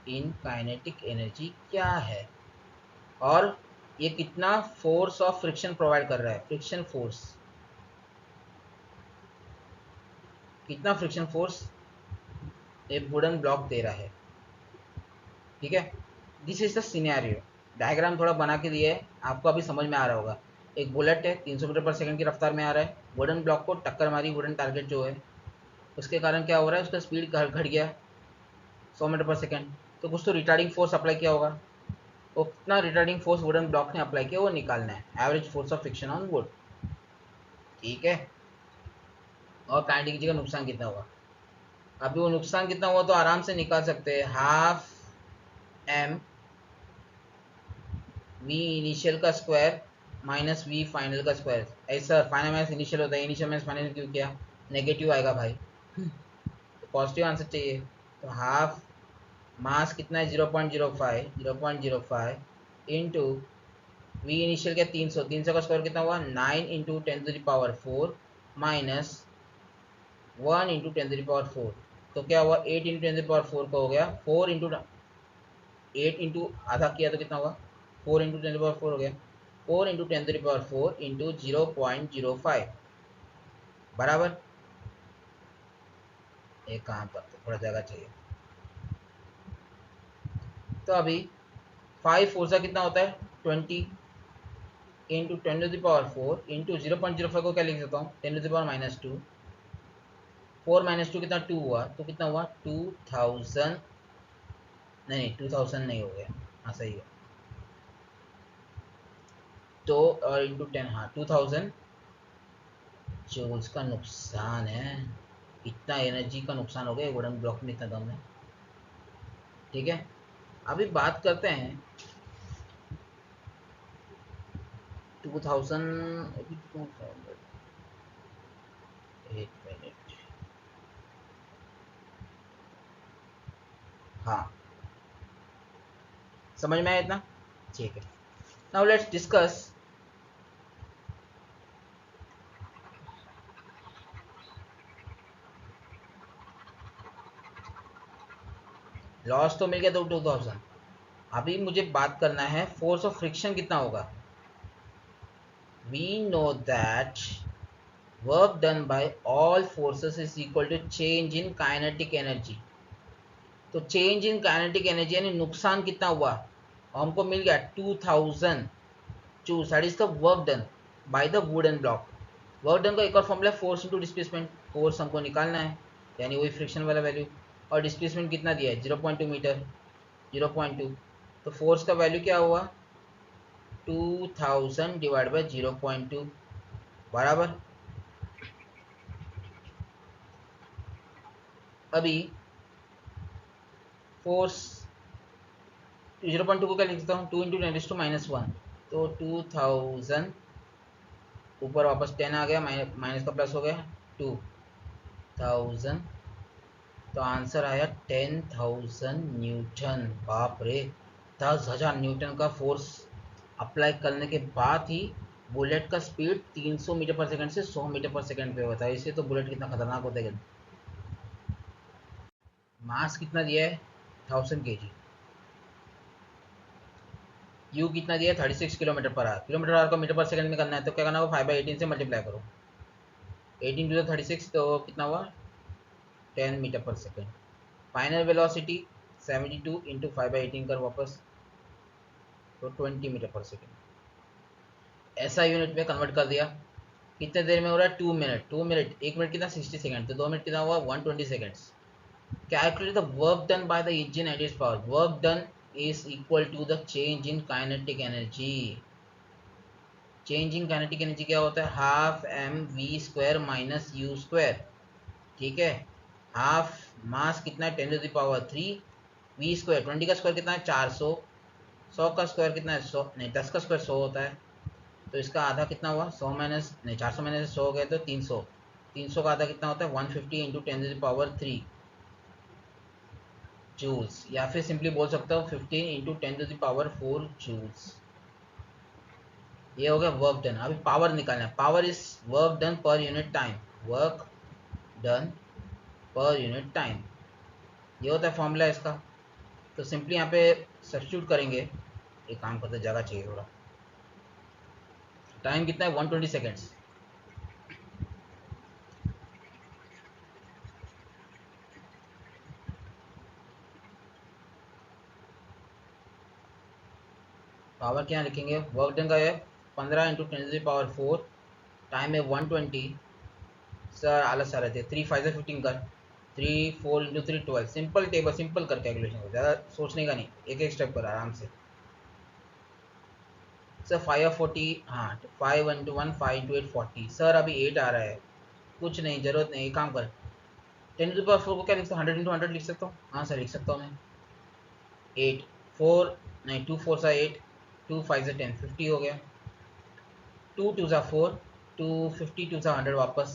इन काइनेटिक एनर्जी क्या है, और ये कितना फोर्स ऑफ फ्रिक्शन प्रोवाइड कर रहा है, फ्रिक्शन फोर्स, कितना फ्रिक्शन फोर्स एक वुडन ब्लॉक दे रहा है। ठीक है, this is the scenario. Diagram थोड़ा बना के दिए है, आपको अभी समझ में आ रहा होगा। एक बुलेट है, 300 मीटर पर सेकंड की रफ्तार में आ रहा है, वुडन ब्लॉक को टक्कर मारी, वुडन टारगेट जो है, उसके कारण क्या हो रहा है, उसका स्पीड घट गया 100 मीटर पर सेकंड। तो कुछ तो रिटार्डिंग फोर्स अप्लाई किया होगा, वो कितना रिटार्डिंग फोर्स वुडन ब्लॉक ने अप्लाई किया वो निकालना है, average force of friction on would. ठीक है, और काइनेटिक एनर्जी का नुकसान कितना हुआ, अभी वो नुकसान कितना हुआ तो आराम से निकाल सकते हैं, हाफ एम वी इनिशियल का स्क्वायर माइनस वी फाइनल का स्क्वायर। ऐसा फाइनल माइनस इनिशियल होता है, इनिशियल माइनस फाइनल क्यों किया, नेगेटिव आएगा भाई, तो पॉजिटिव आंसर चाहिए। तो हाफ मास कितना है, 0.05, 0.05 इंटू वी इनिशियल क्या 300, 300 का स्क्वायर कितना हुआ 9 इंटू 10⁻4 माइनस 1 इंटू 10⁻4। तो क्या हुआ 8 इंटू 10⁻4 का हो गया 4 इंटू 8 इंटू आधा किया तो कितना हुआ 4 इंटू 10⁻4 हो गया, 4 इंटू 10⁻4 इंटू 0.05 बराबर। एक काम करते, थोड़ा जगह चाहिए। तो अभी 5 फोर्सा कितना होता है 20 इंटू 10⁻4 इंटू 0.05 को क्या लिख सकता हूँ 10⁻−2, 4 माइनस 2 कितना 2 हुआ, तो कितना हुआ 2000, नहीं 2000 नहीं हो गया, हाँ सही है, तो और इंटू 10, हाँ 2000 जूल्स का नुकसान है। इतना एनर्जी का नुकसान हो गया वुडन ब्लॉक में, इतना दम है। ठीक है, अभी बात करते हैं 2000, अभी 2000, एक मिनट, हाँ समझ में आया इतना, ठीक है। नाउ लेट्स डिस्कस लॉस तो मिल गया तो 2000। अभी मुझे बात करना है फोर्स ऑफ फ्रिक्शन कितना होगा। We know that work done by all forces is equal to change in kinetic energy। तो चेंज इन काइनेटिक एनर्जी यानी नुकसान कितना हुआ, और हमको मिल गया 2000 joules, that is the work done by the wooden block. Work done का एक और formula force into displacement, force हमको निकालना है यानी वही फ्रिक्शन वाला वैल्यू, और डिस्प्लेसमेंट कितना दिया है 0.2 मीटर, 0.2, तो फोर्स का वैल्यू क्या हुआ 2000 डिवाइड बाय 0.2 बराबर। अभी फोर्स 0.2 को क्या लिख सकता हूँ 2 इंटू 10⁻⁻1, तो 2000 ऊपर वापस 10 आ गया, माइनस का प्लस हो गया 2000, तो आंसर आया 10,000 न्यूटन। बाप रे, 10,000 न्यूटन का फोर्स अप्लाई करने के बाद ही बुलेट का स्पीड 300 मीटर पर सेकंड से 100 मीटर पर सेकंड पे होता है। इससे तो बुलेट कितना खतरनाक होता है। मास कितना दिया है 1000 kg, यू कितना दिया है 36 kilometre per hour, kilometre our को मीटर पर सेकंड में करना है तो क्या करना होगा 5/18 से मल्टीप्लाई करो, 18 टू 36 तो कितना हुआ 10 metre per second. Final velocity 72 into 5/18 कर वापस, तो 20 मीटर पर सेकंड। ऐसा यूनिट में कन्वर्ट कर दिया, कितने देर में हो रहा है 2 मिनट, 2 मिनट, 1 मिनट कितना 60 सेकंड, तो 2 मिनट कितना हुआ 120 seconds. Calculate the work done by the engine at its power. Work done is equal to the change in kinetic energy. Change in kinetic energy क्या होता है half M V square minus U square, ठीक है। Half मास कितना है 10⁻³ we square 20 का square कितना है 400, 100 का स्क्वायर कितना है 100 नहीं 10 का स्क्वायर 100 होता है, तो इसका आधा कितना हुआ 100 माइनस नहीं 400 माइनस 100 हो गया तो 300, 300 का आधा कितना होता है 150 इंटू 10⁻³ जूल्स, या फिर सिंपली बोल सकता हूँ 15 इंटू 10⁻⁴ जूल्स। ये हो गया वर्क डन। अभी पावर निकालना है, power is work done per unit time, work done per unit time, ये होता है फॉर्मूला इसका। तो सिंपली यहाँ पे सब्स्टिट्यूट करेंगे, एक काम करते जगह चाहिए थोड़ा, टाइम कितना है 120 सेकेंड्स, पावर क्या लिखेंगे वर्क डन का है 15 इंटू 10⁻⁴, टाइम है 120, सर आलस आ रहे थे 3 5 15 कर, 3 4 इंटू 3 12, सिंपल टेबल सिंपल कर कैलकुलेशन को, ज़्यादा सोचने का नहीं, एक एक स्टेप कर आराम से। सर 5 हाँ 5 इंटू 1 5 इंटू 8 40, सर अभी 8 आ रहा है, कुछ नहीं ज़रूरत नहीं, एक काम कर 10⁻⁴ को क्या लिख सकता हूँ 100 इंटू 100 लिख सकता हूँ, हाँ सर लिख सकता हूँ मैं। 8 4 नहीं 2 4 सा 8, 2 5 से 10 50 हो गया, 2 2 सा 4, 2 50 2 सा 100 वापस,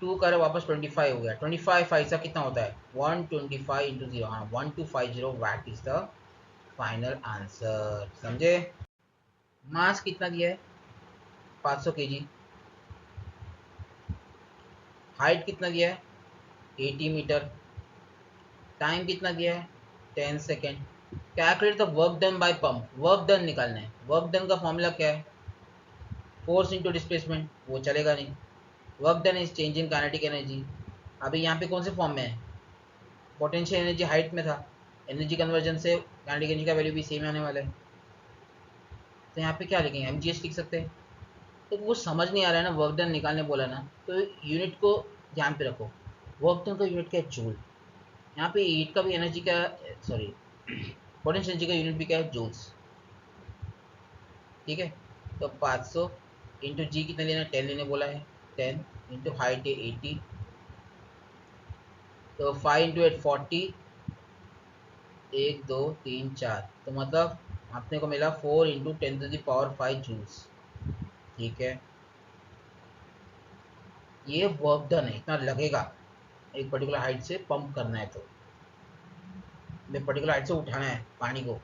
2 करे वापस 25 हो गया, 25 5 सा कितना होता है 125 इंटू 0, हाँ 1250 watt is the final answer, समझे। मास कितना दिया है 500 kg, हाइट कितना दिया है 80 मीटर, टाइम कितना दिया है 10 second. Calculate the work done bye pump, work done निकालना है, वर्क डन का फॉर्मूला क्या है फोर्स इंटू डिस्प्लेसमेंट, वो चलेगा नहीं, work done is change in kinetic energy. अभी यहाँ पे कौन से फॉर्म में है पोटेंशियल एनर्जी हाइट में था, एनर्जी कन्वर्जन से काइनेटिक एनर्जी का वैल्यू भी सेम आने वाला है, तो यहाँ पे क्या लिखेंगे mgh लिख सकते हैं। तो वो समझ नहीं आ रहा है ना, वर्क डन निकालने बोला ना, तो यूनिट को ध्यान पे रखो, वर्क डन का यूनिट क्या है जूल, यहाँ पे हीट का भी एनर्जी का सॉरी पोटेंशियल एनर्जी का यूनिट भी क्या है जूल्स, ठीक है। तो 500 इंटू जी कितना लेना है 10 लेने बोला है, 10 इंटू हाइट है 80, तो 5 इंटू 8 40, 1 2 3 4, तो मतलब अपने को मिला 4 इंटू 10⁻⁵ जूल्स, ठीक है। ये वर्क डन है, इतना लगेगा एक पर्टिकुलर हाइट से पंप करना है, तो पर्टिकुलर हाइट से उठाना है पानी को,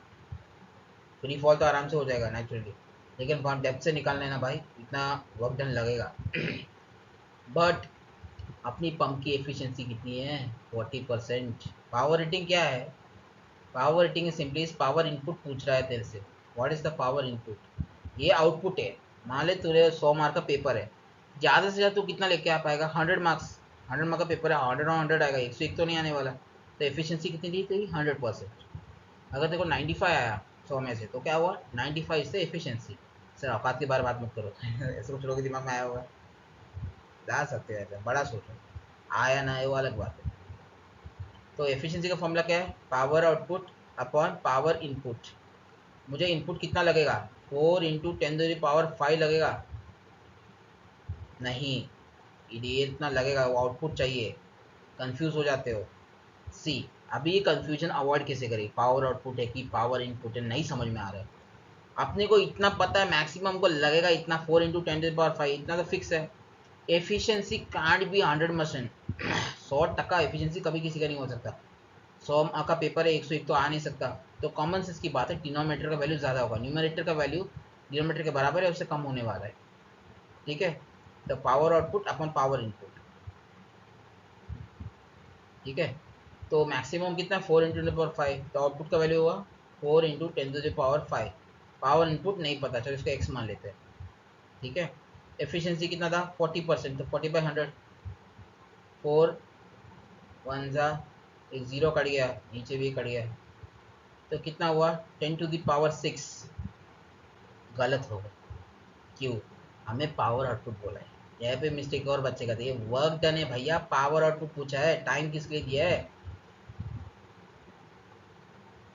फ्री फॉल तो आराम से हो जाएगा नेचुरली, लेकिन बहुत डेप्थ से निकालना है ना भाई, इतना वर्क डन लगेगा। बट अपनी पंप की एफिशिएंसी कितनी है 40%। पावर रेटिंग क्या है, power rating is simply power input पूछ रहा है तेरे से, what is the power input, ये आउटपुट है। मान ले तुझे 100 मार्क का पेपर है, ज़्यादा से ज़्यादा तू कितना लेके आ पाएगा 100 मार्क्स, 100 मार्क का पेपर है 100 और 100 आएगा, 101 तो नहीं आने वाला, तो एफिशिएंसी कितनी दी तेरी 100%। अगर तेरे को 95 आया 100 में से तो क्या हुआ 95 से एफिशिएंसी। सर औकात के बारे में बात मत करो ऐसे कुछ लोगों के दिमाग में आया होगा, जा सकते हैं बड़ा सोचो, आया ना आया वो अलग बात है। तो एफिशिएंसी का फॉर्मूला क्या है, power output upon power input. मुझे इनपुट कितना लगेगा 4 इंटू 10⁻5 लगेगा, नहीं ये इतना लगेगा, वो आउटपुट चाहिए, कंफ्यूज हो जाते हो। सी अभी ये कंफ्यूजन अवॉइड कैसे करें, पावर आउटपुट है कि पावर इनपुट है, नहीं समझ में आ रहा है। अपने को इतना पता है मैक्सिमम को लगेगा इतना 4 इंटू 10⁻5, इतना तो फिक्स है। एफिशिएंसी कांट बी 100%, 100% एफिशिएंसी कभी किसी का नहीं हो सकता। 100 का पेपर है 101 तो आ नहीं सकता। तो कॉमन सेंस की बात है, डिनोमिनेटर का वैल्यू ज़्यादा होगा, न्यूमरेटर का वैल्यू डिनोमिनेटर के बराबर है, उससे कम होने वाला है। ठीक है, तो पावर आउटपुट अपन पावर इनपुट। ठीक है, तो मैक्सिमम कितना 4 इंटू 10⁻5, तो आउटपुट का वैल्यू होगा 4 इंटू 10⁻5। पावर इनपुट नहीं पता, चलो इसका एक्स मान लेते हैं। ठीक है, एफिशिएंसी कितना था 40%, तो 40/100, 4 1 जा, एक जीरो कट गया, नीचे भी कट गया, तो कितना हुआ 10⁻6। गलत होगा, क्यों, हमें पावर आउटपुट बोला है, यहाँ पे मिस्टेक और बच्चे का ये वर्क डन है भैया, पावर आउटपुट पूछा है, टाइम किसके लिए दिया है।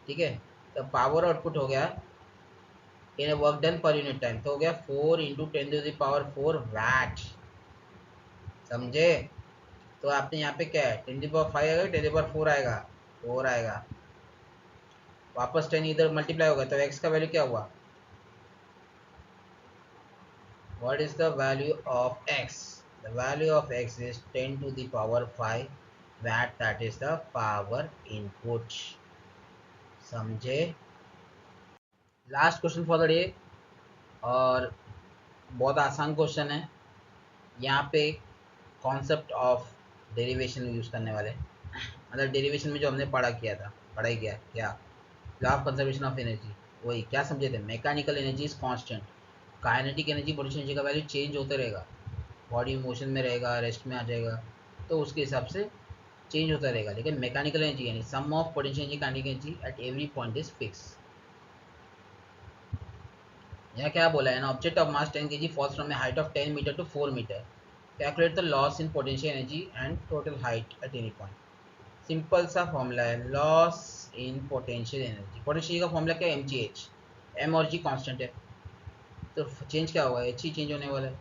ठीक है, तो पावर आउटपुट हो गया in work done per unit time, तो हो गया 4 इंटू 10⁻4 वैट। समझे, तो आपने यहाँ पे क्या है 10⁻5 आएगा 10⁻4 आएगा, 4 आएगा, वापस 10 इधर मल्टीप्लाई होगा, तो एक्स का वैल्यू क्या हुआ, what is the value of x, the value of x is 10⁻5 watt, that is the power input। समझे, last question for the day, और बहुत आसान क्वेश्चन है। यहाँ पे कॉन्सेप्ट ऑफ डेरिवेशन यूज़ करने वाले, मतलब डेरिवेशन में जो हमने पढ़ाई किया क्या, law of conservation of energy, वही क्या समझे थे, mechanical energy is constant, kinetic energy potential energy का वैल्यू चेंज होते रहेगा, बॉडी मोशन में रहेगा, रेस्ट में आ जाएगा, तो उसके हिसाब से चेंज होता रहेगा, लेकिन मैकेनिकल एनर्जी यानी sum of potential energy kinetic energy at every point is fix. यहाँ क्या बोला है ना, object of mass 10 kg falls from a height of 10 metre to 4 metre, calculate the loss in potential energy and total height at any point. Simple सा formula है, loss in potential energy, potential का formula क्या है M G H, M और जी constant है, तो change क्या होगा एच ही चेंज होने वाला है,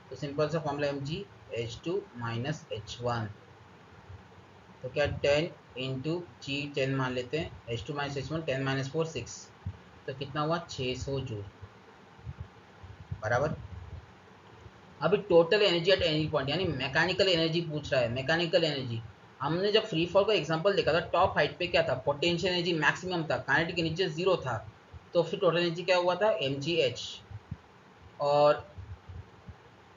तो सिंपल सा formula M G H2 minus H1, तो क्या 10 इंटू जी 10 मान लेते हैं, H2 माइनस H1 10 माइनस 4 6, तो कितना हुआ 600 जूल बराबर। अभी total energy at any point यानी मैकेनिकल एनर्जी पूछ रहा है, मैकेनिकल एनर्जी। हमने जब फ्री फॉल का एग्जांपल देखा था, टॉप हाइट पे क्या था, पोटेंशियल एनर्जी मैक्सिमम था, काइनेटिक एनर्जी जीरो था, तो फिर टोटल एनर्जी क्या हुआ था एम जी एच, और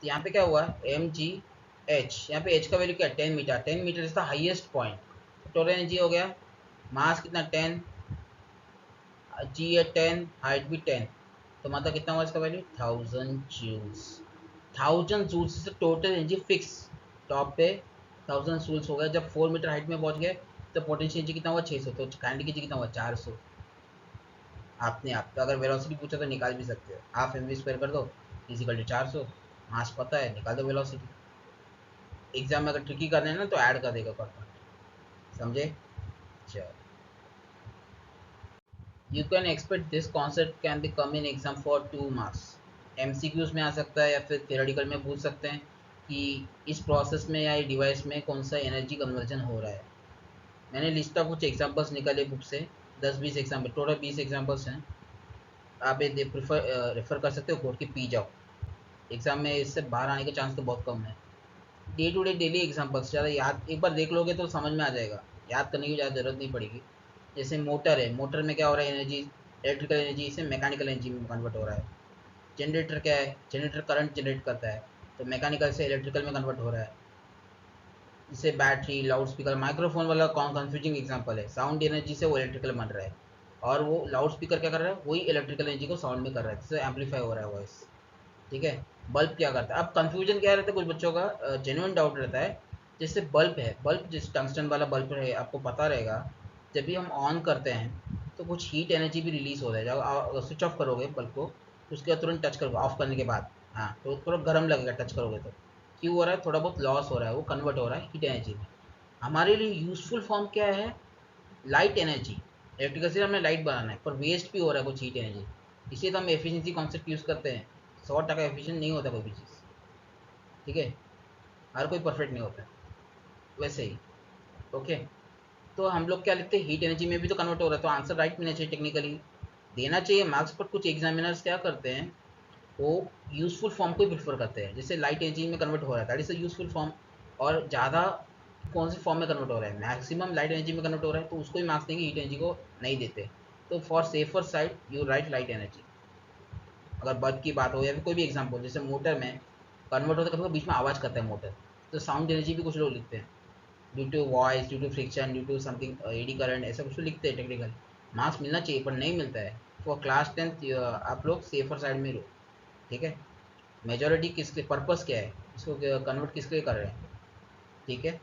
यहाँ पे क्या हुआ एम जी एच, यहाँ पे एच का वैल्यू क्या है 10 metre, 10 metre is the highest point, तो टोटल एनर्जी हो गया, मास कितना 10, जी है 10, हाइट भी 10, तो मतलब कितना हुआ इसका वैल्यू 1000 जूल्स। 1000 जूल्स से टोटल एनर्जी फिक्स, टॉप पे 1000 जूल्स हो गया, जब 4 मीटर हाइट में पहुंच गए तो पोटेंशियल एनर्जी कितना हुआ 600, तो काइनेटिक एनर्जी कितना हुआ 400। आपने आप तो अगर वेलोसिटी पूछा तो निकाल भी सकते हो, हाफ एम वी स्क्वायर कर दो इजिकल टू 400, मास पता है निकाल दो वेलोसिटी। एग्जाम में अगर ट्रिकी करना है ना तो ऐड कर देगा परफेक्ट, समझे। चलो, you can expect this concept can be come in exam for 2 marks, MCQs में आ सकता है या फिर थियोरेटिकल में पूछ सकते हैं कि इस प्रोसेस में या डिवाइस में कौन सा एनर्जी कन्वर्जन हो रहा है। मैंने लिस्ट ऑफ कुछ एग्जांपल्स निकाले बुक से, 10-20 एग्जांपल, टोटल 20 एग्जांपल्स हैं, आप ये रेफर कर सकते हो, कोड के पी जाओ, एग्जाम में इससे बाहर आने के चांस तो बहुत कम है। Day to day daily examples ज़्यादा याद, एक बार देख लोगे तो समझ में आ जाएगा, याद करने की ज़्यादा ज़रूरत नहीं पड़ेगी। जैसे मोटर है, मोटर में क्या हो रहा है एनर्जी, इलेक्ट्रिकल एनर्जी से मैकेनिकल एनर्जी में कन्वर्ट हो रहा है। जनरेटर क्या है, जनरेटर करंट जनरेट करता है, तो मैकेनिकल से इलेक्ट्रिकल में कन्वर्ट हो रहा है। जैसे बैटरी, लाउड स्पीकर, माइक्रोफोन वाला कौन कन्फ्यूजिंग एग्जांपल है, साउंड एनर्जी से वो इलेक्ट्रिकल बन रहा है, और वो लाउड स्पीकर क्या कर रहा है, वही इलेक्ट्रिकल एनर्जी को साउंड में कर रहा है, जिससे एम्पलीफाई हो रहा है वॉइस। ठीक है, बल्ब क्या करता है, अब कंफ्यूजन क्या रहता है कुछ बच्चों का, जेन्युइन डाउट रहता है जैसे बल्ब है, बल्ब जिस टंगस्टन वाला बल्ब है, आपको पता रहेगा जब भी हम ऑन करते हैं तो कुछ हीट एनर्जी भी रिलीज होता है। जब आप स्विच ऑफ करोगे बल्ब को तो उसके बाद तुरंत टच करोगे ऑफ करने के बाद, हाँ तो थोड़ा गर्म लगेगा टच करोगे तो। क्यों हो रहा है? थोड़ा बहुत लॉस हो रहा है, वो कन्वर्ट हो रहा है हीट एनर्जी में। हमारे लिए यूजफुल फॉर्म क्या है? Light energy. इलेक्ट्रिकल से हमें लाइट बनाना है पर वेस्ट भी हो रहा है कुछ हीट एनर्जी, इसलिए तो हम एफिशिएंसी कॉन्सेप्ट यूज़ करते हैं। 100% एफिशिएंट नहीं होता कोई भी चीज़, ठीक है, हर कोई परफेक्ट नहीं होता है वैसे ही। ओके, तो हम लोग क्या लिखते हैं, हीट एनर्जी में भी तो कन्वर्ट हो रहा है, तो आंसर राइट मिलना चाहिए, टेक्निकली देना चाहिए मार्क्स। पर कुछ एग्जामिनर्स क्या करते हैं, वो यूजफुल फॉर्म को ही प्रेफर करते हैं। जैसे लाइट एनर्जी में कन्वर्ट हो रहा है that is a useful form, और ज़्यादा कौन से फॉर्म में कन्वर्ट हो रहा है, मैक्सिमम लाइट एनर्जी में कन्वर्ट हो रहा है तो उसको ही मार्क्स देंगे, हीट एनर्जी को नहीं देते। तो for safer side you right light energy. अगर बल्ब की बात हो या फिर कोई भी एग्जाम्पल, जैसे मोटर में कन्वर्ट होता है, कभी बीच में आवाज़ करता है मोटर, तो साउंड एनर्जी भी कुछ लोग लिखते हैं, due to voice, due to friction, due to something eddy current, ऐसा कुछ तो लिखते हैं। टेक्निकल मार्क्स मिलना चाहिए पर नहीं मिलता है। फॉर क्लास 10 आप लोग सेफर साइड में रहो, ठीक है। मेजोरिटी किसके पर्पस क्या है, इसको कन्वर्ट किसके लिए कर रहे हैं, ठीक है।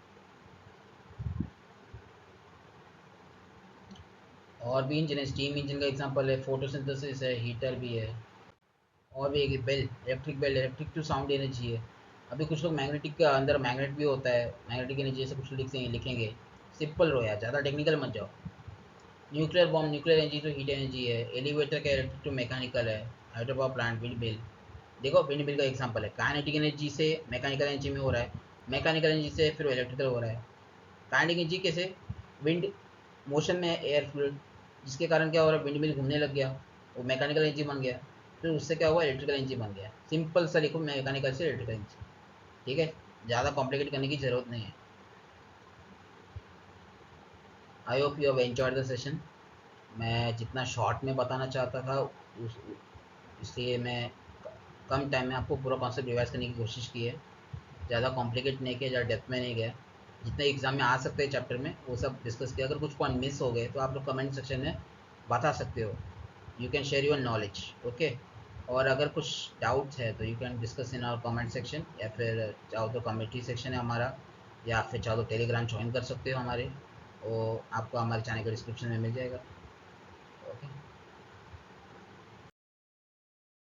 और भी इंजन है, स्टीम इंजन का एग्जांपल है, फोटोसिंथेसिस है, हीटर भी है, और भी एक bell, electric bell, electric to sound energy है। अभी कुछ लोग मैग्नेटिक के अंदर मैग्नेट भी होता है, मैग्नेटिक एनर्जी ऐसे कुछ लिखेंगे। सिंपल रहो यार, ज़्यादा टेक्निकल मत जाओ। न्यूक्लियर बॉम्ब, न्यूक्लियर एनर्जी तो हीट एनर्जी है। एलिवेटर का इलेक्ट्रिक टू मैकेनिकल है। Hydro power plant, wind mill, देखो विंड मिल का एग्जांपल है, काइनेटिक एनर्जी से मैकेनिकल एनर्जी में हो रहा है, मैकेनिकल एनर्जी से फिर इलेक्ट्रिकल हो रहा है। काइनेटिक एनर्जी कैसे? विंड मोशन में है, एयर फ्लूइड, जिसके कारण क्या हो रहा है, विंड मिल घूमने लग गया, वो मैकेनिकल एनर्जी बन गया, फिर उससे क्या हुआ, इलेक्ट्रिकल एनर्जी बन गया। सिंपल सा लिखो, मैकेनिकल से इलेक्ट्रिकल एनर्जी, ठीक है, ज़्यादा कॉम्प्लिकेट करने की ज़रूरत नहीं है। I hope you have enjoyed the session. मैं जितना शॉर्ट में बताना चाहता था उस इसलिए मैं कम टाइम में आपको पूरा कॉन्सेप्ट रिवाइज करने की कोशिश की है। ज़्यादा कॉम्प्लिकेट नहीं किया, ज़्यादा डेप्थ में नहीं गया। जितने एग्जाम में आ सकते हैं चैप्टर में वो सब डिस्कस किया। अगर कुछ पॉइंट मिस हो गए तो आप लोग कमेंट सेक्शन में बता सकते हो, you can share your knowledge, okay. और अगर कुछ डाउट्स है तो you can discuss in our comment section, या फिर चाहो तो कमेटी सेक्शन है हमारा, या फिर चाहो तो टेलीग्राम ज्वाइन कर सकते हो हमारे, वो आपको हमारे चैनल के डिस्क्रिप्शन में मिल जाएगा।